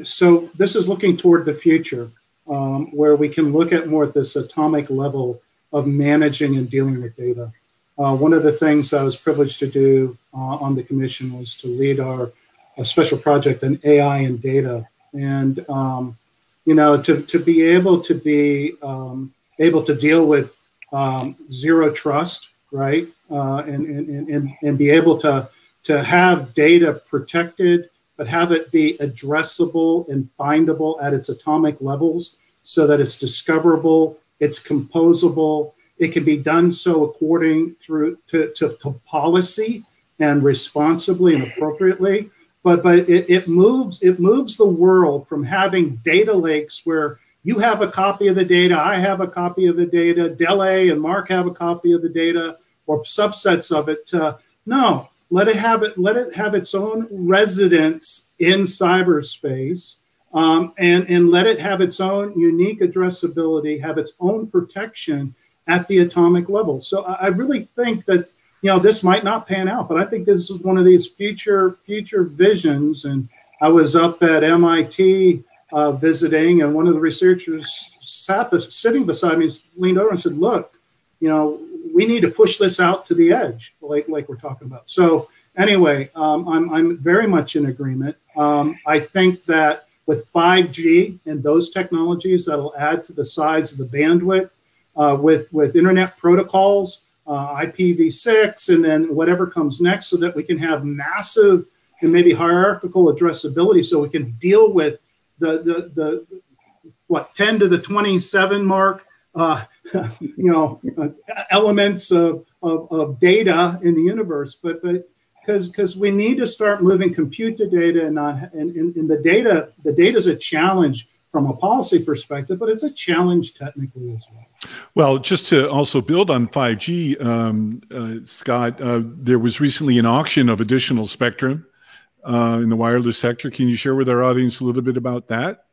so this is looking toward the future, where we can look at more at this atomic level of managing and dealing with data. One of the things I was privileged to do on the commission was to lead a special project on AI and data, and to be able to deal with zero trust, right, and be able to have data protected, but have it be addressable and findable at its atomic levels, so that it's discoverable, it's composable, it can be done so according to policy and responsibly and appropriately. But it moves the world from having data lakes where you have a copy of the data, I have a copy of the data, Dele and Mark have a copy of the data, or subsets of it. No, let it have its own residence in cyberspace, and let it have its own unique addressability, have its own protection at the atomic level. So I really think that, this might not pan out, but I think this is one of these future visions. And I was up at MIT visiting, and one of the researchers sitting beside me leaned over and said, "Look, we need to push this out to the edge, like we're talking about." So anyway, I'm very much in agreement. I think that with 5G and those technologies, that'll add to the size of the bandwidth. With internet protocols, IPv6, and then whatever comes next, so that we can have massive and maybe hierarchical addressability, so we can deal with the 10 to the 27 mark, elements of data in the universe. But because we need to start moving compute to data, and the data is a challenge from a policy perspective, but it's a challenge technically as well. Well, just to also build on 5G, Scott, there was recently an auction of additional spectrum in the wireless sector. Can you share with our audience a little bit about that?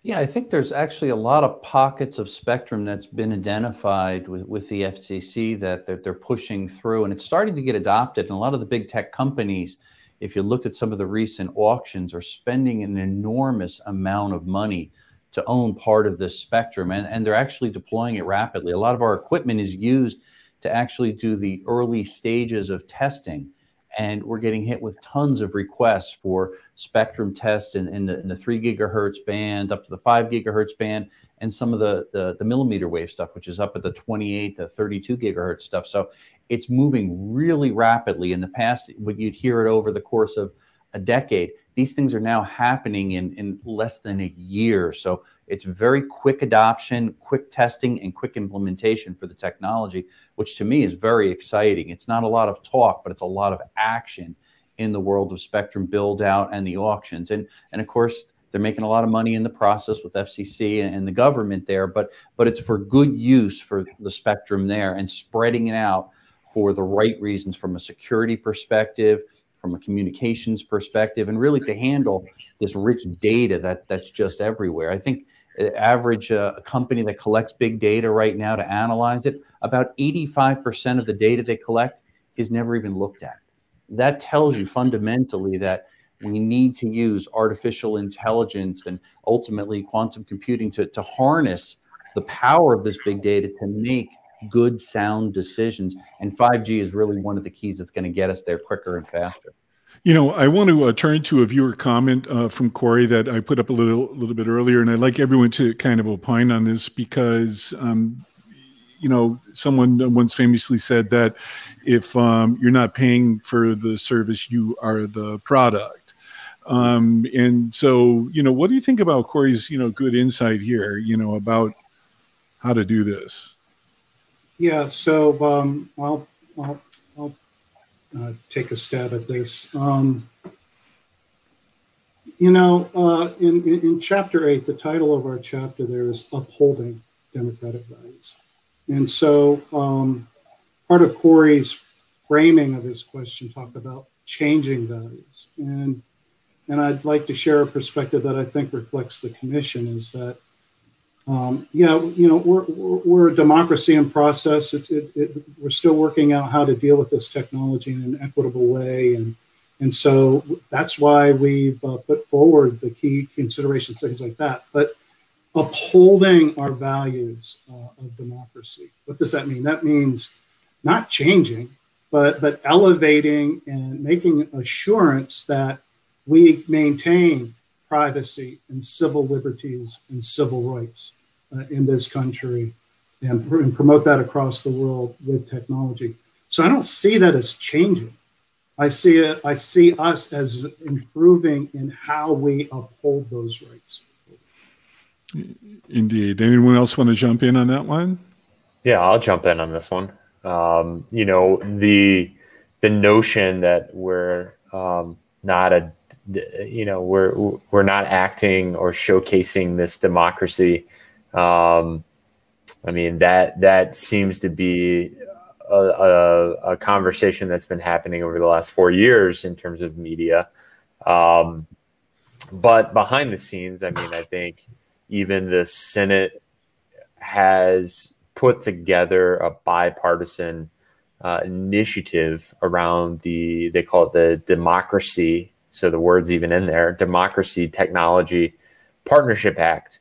Yeah, I think there's actually a lot of pockets of spectrum that's been identified with the FCC that they're pushing through, and it's starting to get adopted. And a lot of the big tech companies, if you looked at some of the recent auctions, are spending an enormous amount of money to own part of this spectrum, and they're actually deploying it rapidly. A lot of our equipment is used to actually do the early stages of testing, and we're getting hit with tons of requests for spectrum tests in the 3 gigahertz band up to the 5 gigahertz band, and some of the millimeter wave stuff, which is up at the 28 to 32 gigahertz stuff. So it's moving really rapidly. In the past, you'd hear it over the course of a decade. These things are now happening in less than a year. So it's very quick adoption, quick testing, and quick implementation for the technology, which to me is very exciting. It's not a lot of talk, but it's a lot of action in the world of spectrum build out and the auctions. And of course, they're making a lot of money in the process with FCC and the government there, but it's for good use for the spectrum there, and spreading it out for the right reasons, from a security perspective, from a communications perspective, and really to handle this rich data that's just everywhere. I think average company that collects big data right now to analyze it, about 85% of the data they collect is never even looked at. That tells you fundamentally that we need to use artificial intelligence and ultimately quantum computing to harness the power of this big data to make good, sound decisions. And 5G is really one of the keys that's going to get us there quicker and faster. I want to turn to a viewer comment from Corey that I put up a little bit earlier, and I'd like everyone to kind of opine on this because, someone once famously said that if you're not paying for the service, you are the product. And so, what do you think about Corey's, good insight here, about how to do this? Yeah, so I'll take a stab at this. In chapter 8, the title of our chapter there is Upholding Democratic Values. And so part of Corey's framing of his question talked about changing values. And I'd like to share a perspective that I think reflects the commission is that, we're a democracy in process. We're still working out how to deal with this technology in an equitable way. And so that's why we've put forward the key considerations, things like that. But upholding our values of democracy, what does that mean? That means not changing, but elevating and making assurance that we maintain privacy and civil liberties and civil rights in this country and promote that across the world with technology. So I don't see that as changing. I see us as improving in how we uphold those rights. Indeed. Anyone else want to jump in on that one? Yeah, I'll jump in on this one. The notion that we're not we're not acting or showcasing this democracy. That seems to be a conversation that's been happening over the last 4 years in terms of media. But behind the scenes, I think even the Senate has put together a bipartisan initiative around they call it the Democracy. So the word's even in there, Democracy Technology Partnership Act.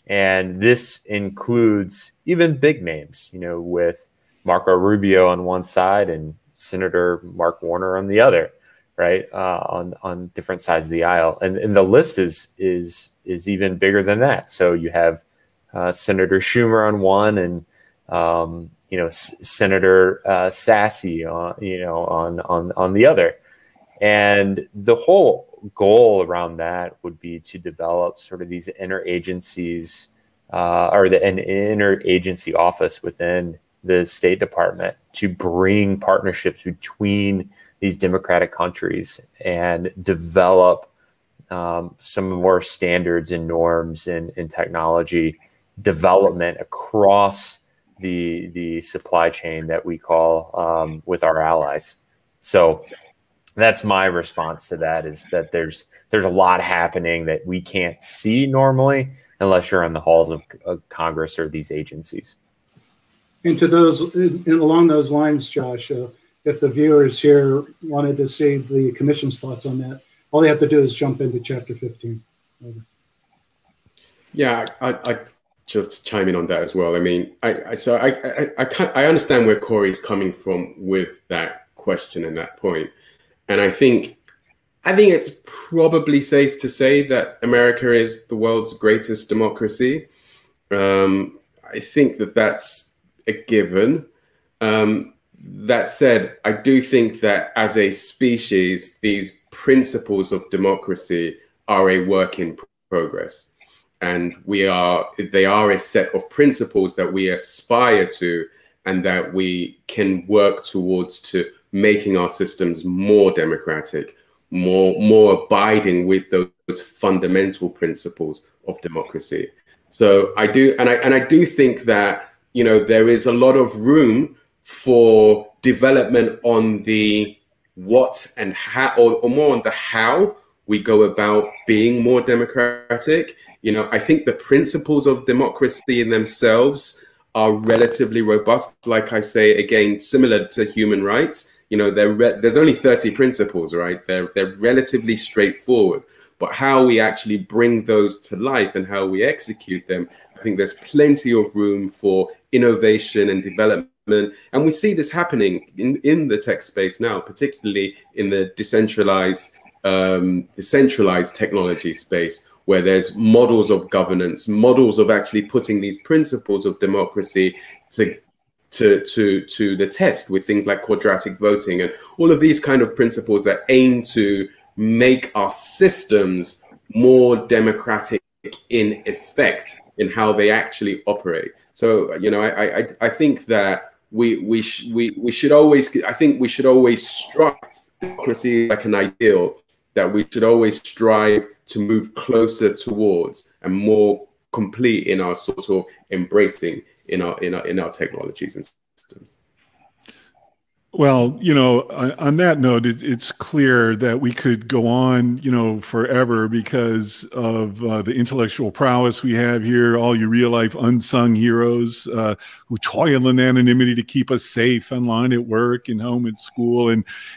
And this includes even big names, with Marco Rubio on one side and Senator Mark Warner on the other, right? On different sides of the aisle. And the list is even bigger than that. So you have Senator Schumer on one and, Senator Sassy, on the other. And the whole goal around that would be to develop sort of these interagencies or an interagency office within the State Department to bring partnerships between these democratic countries and develop some more standards and norms in technology development across the supply chain that we call with our allies. So that's my response to that, is that there's a lot happening that we can't see normally unless you're in the halls of Congress or these agencies. And along those lines, Josh, if the viewers here wanted to see the commission's thoughts on that, all they have to do is jump into chapter 15. Over. Yeah, I just chime in on that as well. I understand where Corey's coming from with that question and that point. And I think it's probably safe to say that America is the world's greatest democracy. I think that's a given. That said, I do think that as a species, these principles of democracy are a work in progress. And they are a set of principles that we aspire to and that we can work towards to making our systems more democratic, more abiding with those fundamental principles of democracy. So I do think that, there is a lot of room for development on the what and how, or more on the how we go about being more democratic. I think the principles of democracy in themselves are relatively robust. Like I say, again, similar to human rights, there's only 30 principles, right? They're relatively straightforward, but how we actually bring those to life and how we execute them, I think there's plenty of room for innovation and development. And we see this happening in the tech space now, particularly in the decentralized technology space, where there's models of governance, models of actually putting these principles of democracy to the test with things like quadratic voting and all of these kind of principles that aim to make our systems more democratic in effect in how they actually operate. So, you know, I think that we should always, I think we should always strive, democracy like an ideal that we should always strive to move closer towards and more complete in our sort of embracing in our technologies and systems. Well, you know, on that note, it's clear that we could go on, you know, forever because of the intellectual prowess we have here, all you real life unsung heroes who toil in anonymity to keep us safe online at work and home at school.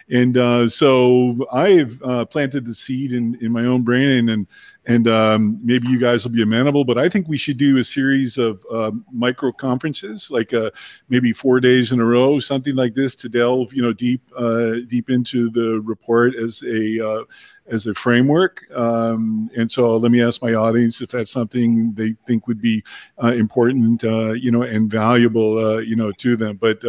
And so I've planted the seed in my own brain, and maybe you guys will be amenable, but I think we should do a series of micro conferences, like maybe 4 days in a row, something like this, to delve, you know, deep into the report as a framework. And so let me ask my audience if that's something they think would be important, you know, and valuable, you know, to them. But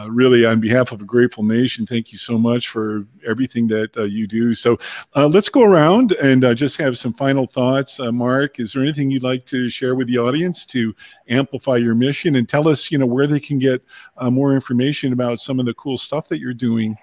really, on behalf of a grateful nation, thank you so much for everything that you do. So let's go around and just have some final thoughts. Mark, is there anything you'd like to share with the audience to amplify your mission, and tell us, you know, where they can get more information about some of the cool stuff that you're doing?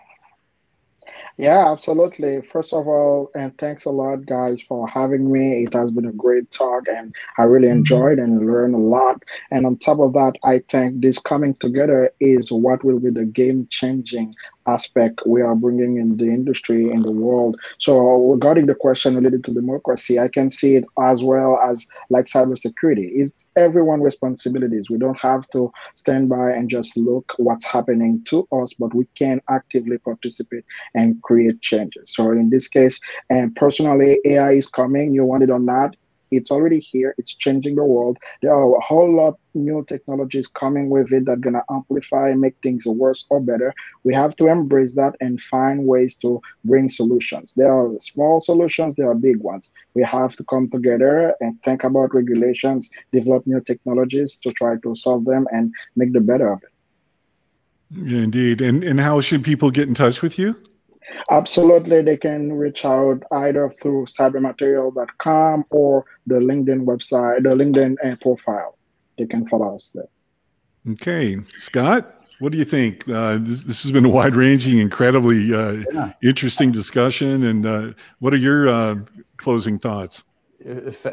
Yeah, absolutely. First of all, and thanks a lot, guys, for having me. It has been a great talk, and I really enjoyed and learned a lot. And on top of that, I think this coming together is what will be the game-changing aspect we are bringing in the industry, in the world. So regarding the question related to democracy, I can see it as well as like cybersecurity. It's everyone's responsibilities. We don't have to stand by and just look what's happening to us, but we can actively participate and create changes. So in this case, and personally, AI is coming, you want it or not. It's already here. It's changing the world. There are a whole lot new technologies coming with it that are going to amplify and make things worse or better. We have to embrace that and find ways to bring solutions. There are small solutions. There are big ones. We have to come together and think about regulations, develop new technologies to try to solve them and make the better of it. Yeah, indeed. And how should people get in touch with you? Absolutely. They can reach out either through cybermaterial.com or the LinkedIn website, the LinkedIn profile. They can follow us there. Okay. Scott, what do you think? This has been a wide-ranging, incredibly interesting discussion. And what are your closing thoughts?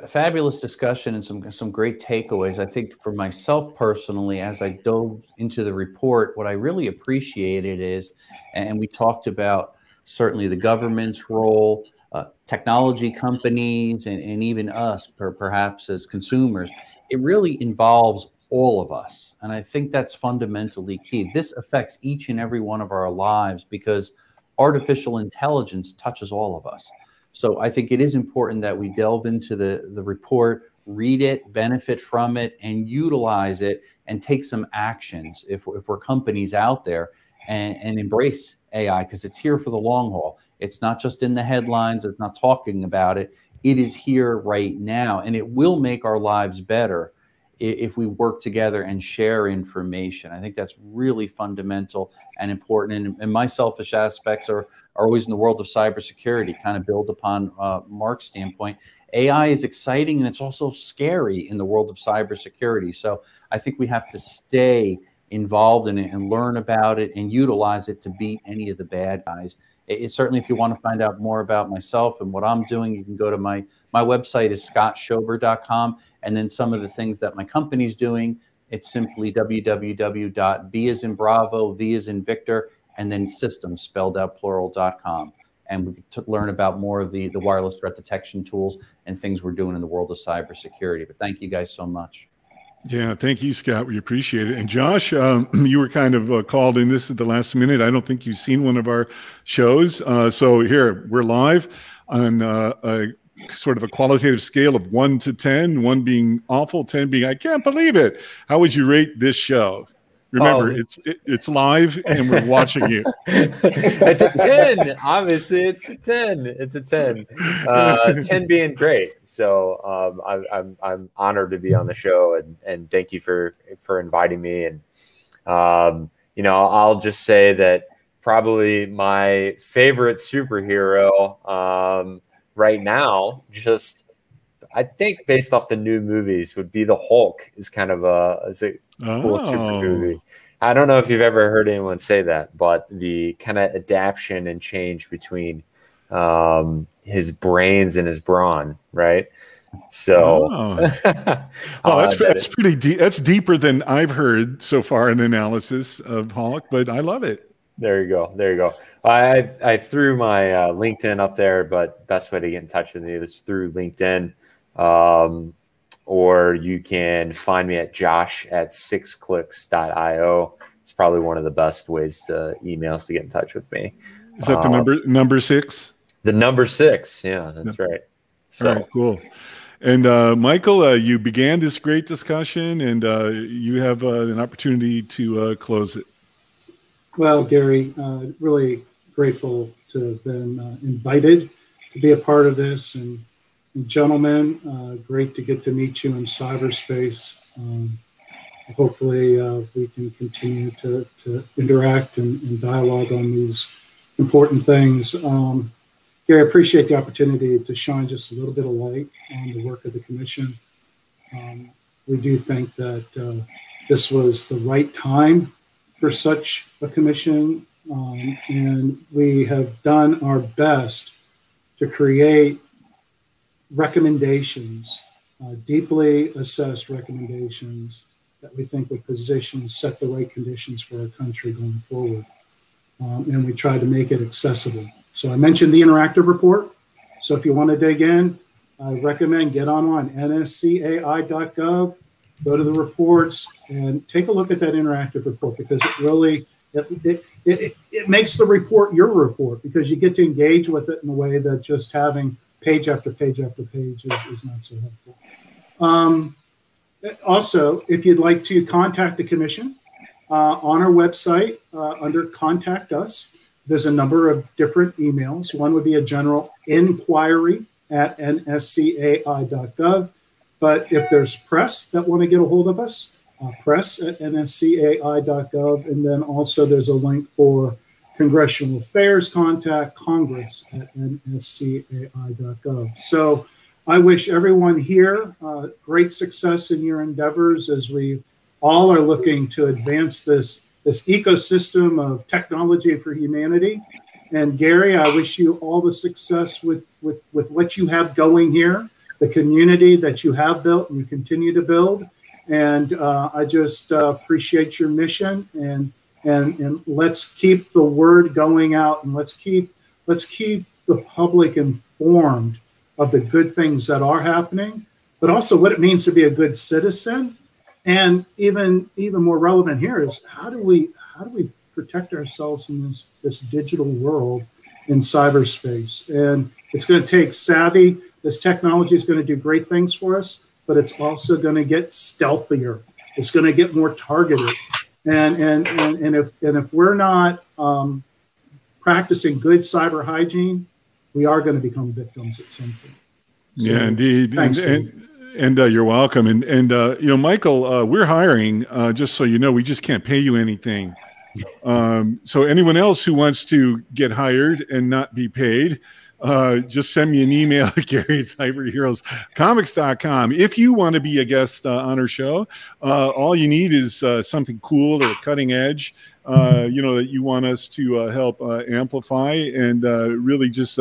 Fabulous discussion and some great takeaways. I think for myself personally, as I dove into the report, what I really appreciated is, and we talked about certainly the government's role, technology companies, and even us, perhaps as consumers, it really involves all of us. And I think that's fundamentally key. This affects each and every one of our lives because artificial intelligence touches all of us. So I think it is important that we delve into the report, read it, benefit from it, and utilize it and take some actions if we're companies out there and embrace AI, because it's here for the long haul. It's not just in the headlines. It's not talking about it. It is here right now, and it will make our lives better if we work together and share information. I think that's really fundamental and important. And my selfish aspects are always in the world of cybersecurity, kind of build upon Mark's standpoint. AI is exciting and it's also scary in the world of cybersecurity. So I think we have to stay involved in it and learn about it and utilize it to beat any of the bad guys. It's certainly, if you want to find out more about myself and what I'm doing, you can go to my website is scottschober.com. And then some of the things that my company's doing, it's simply www.B as in Bravo, V as in Victor, and then systems spelled out plural.com. And we could learn about more of the wireless threat detection tools and things we're doing in the world of cybersecurity. But thank you guys so much. Yeah, thank you, Scott. We appreciate it. And Josh, you were kind of called in this at the last minute. I don't think you've seen one of our shows. So here, we're live on a sort of a qualitative scale of 1 to 10, 1 being awful, 10 being I can't believe it. How would you rate this show? Remember, it's live and we're watching you. It's a 10. Obviously, it's a 10. It's a 10. 10 being great. So I'm honored to be on the show, and thank you for inviting me. And you know, I'll just say that probably my favorite superhero right now, just I think based off the new movies, would be the Hulk. Is kind of a cool super movie. I don't know if you've ever heard anyone say that, but the kind of adaptation and change between his brains and his brawn, right? So, well, that's pretty deep. That's deeper than I've heard so far in analysis of Hulk, but I love it. There you go. There you go. I threw my LinkedIn up there, but best way to get in touch with me is through LinkedIn. Or you can find me at josh@sixclicks.io. It's probably one of the best ways to emails to get in touch with me. Is that the number 6? The number 6. Yeah, that's right. So all right, cool. And Michael, you began this great discussion, and you have an opportunity to close it. Well, Gary, really grateful to have been invited to be a part of this. And gentlemen, great to get to meet you in cyberspace. Hopefully, we can continue to interact and dialogue on these important things. Gary, I appreciate the opportunity to shine just a little bit of light on the work of the commission. We do think that this was the right time for such a commission, and we have done our best to create recommendations, deeply assessed recommendations that we think would position, set the right conditions for our country going forward. And we tried to make it accessible. So I mentioned the interactive report. So if you want to dig in, I recommend get online, nscai.gov, go to the reports and take a look at that interactive report, because it really, it makes the report your report, because you get to engage with it in a way that just having page after page after page is not so helpful. Also, if you'd like to contact the commission, on our website, under Contact Us, there's a number of different emails. One would be a general inquiry at nscai.gov. But if there's press that want to get a hold of us, press at nscai.gov. And then also there's a link for Congressional Affairs contact, Congress at nscai.gov. So I wish everyone here great success in your endeavors as we all are looking to advance this ecosystem of technology for humanity. And Gary, I wish you all the success with what you have going here, the community that you have built and you continue to build. And I just appreciate your mission, and let's keep the word going out, and let's keep the public informed of the good things that are happening, but also what it means to be a good citizen. And even more relevant here is how do we protect ourselves in this digital world in cyberspace? And it's going to take savvy. This technology is going to do great things for us, but it's also going to get stealthier. It's going to get more targeted. And if we're not practicing good cyber hygiene, we are going to become victims at some point. So, yeah, indeed. Thanks, and you're welcome. And you know, Michael, we're hiring, just so you know, we just can't pay you anything. So anyone else who wants to get hired and not be paid, just send me an email at GaryCyberHeroesComics.com. If you want to be a guest on our show, all you need is something cool or cutting edge, you know, that you want us to help amplify. And really just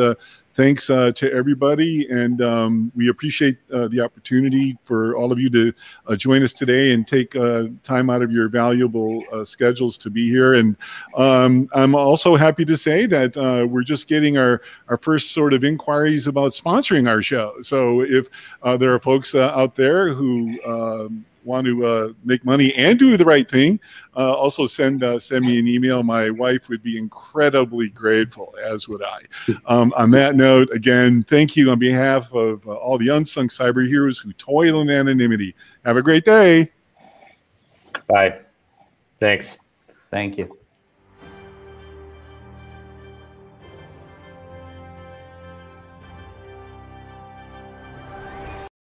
thanks to everybody. And we appreciate the opportunity for all of you to join us today and take time out of your valuable schedules to be here. And I'm also happy to say that we're just getting our first sort of inquiries about sponsoring our show. So if there are folks out there who want to make money and do the right thing, also send me an email. My wife would be incredibly grateful, as would I. On that note, again, thank you on behalf of all the unsung cyber heroes who toil in anonymity. Have a great day. Bye. Thanks. Thank you.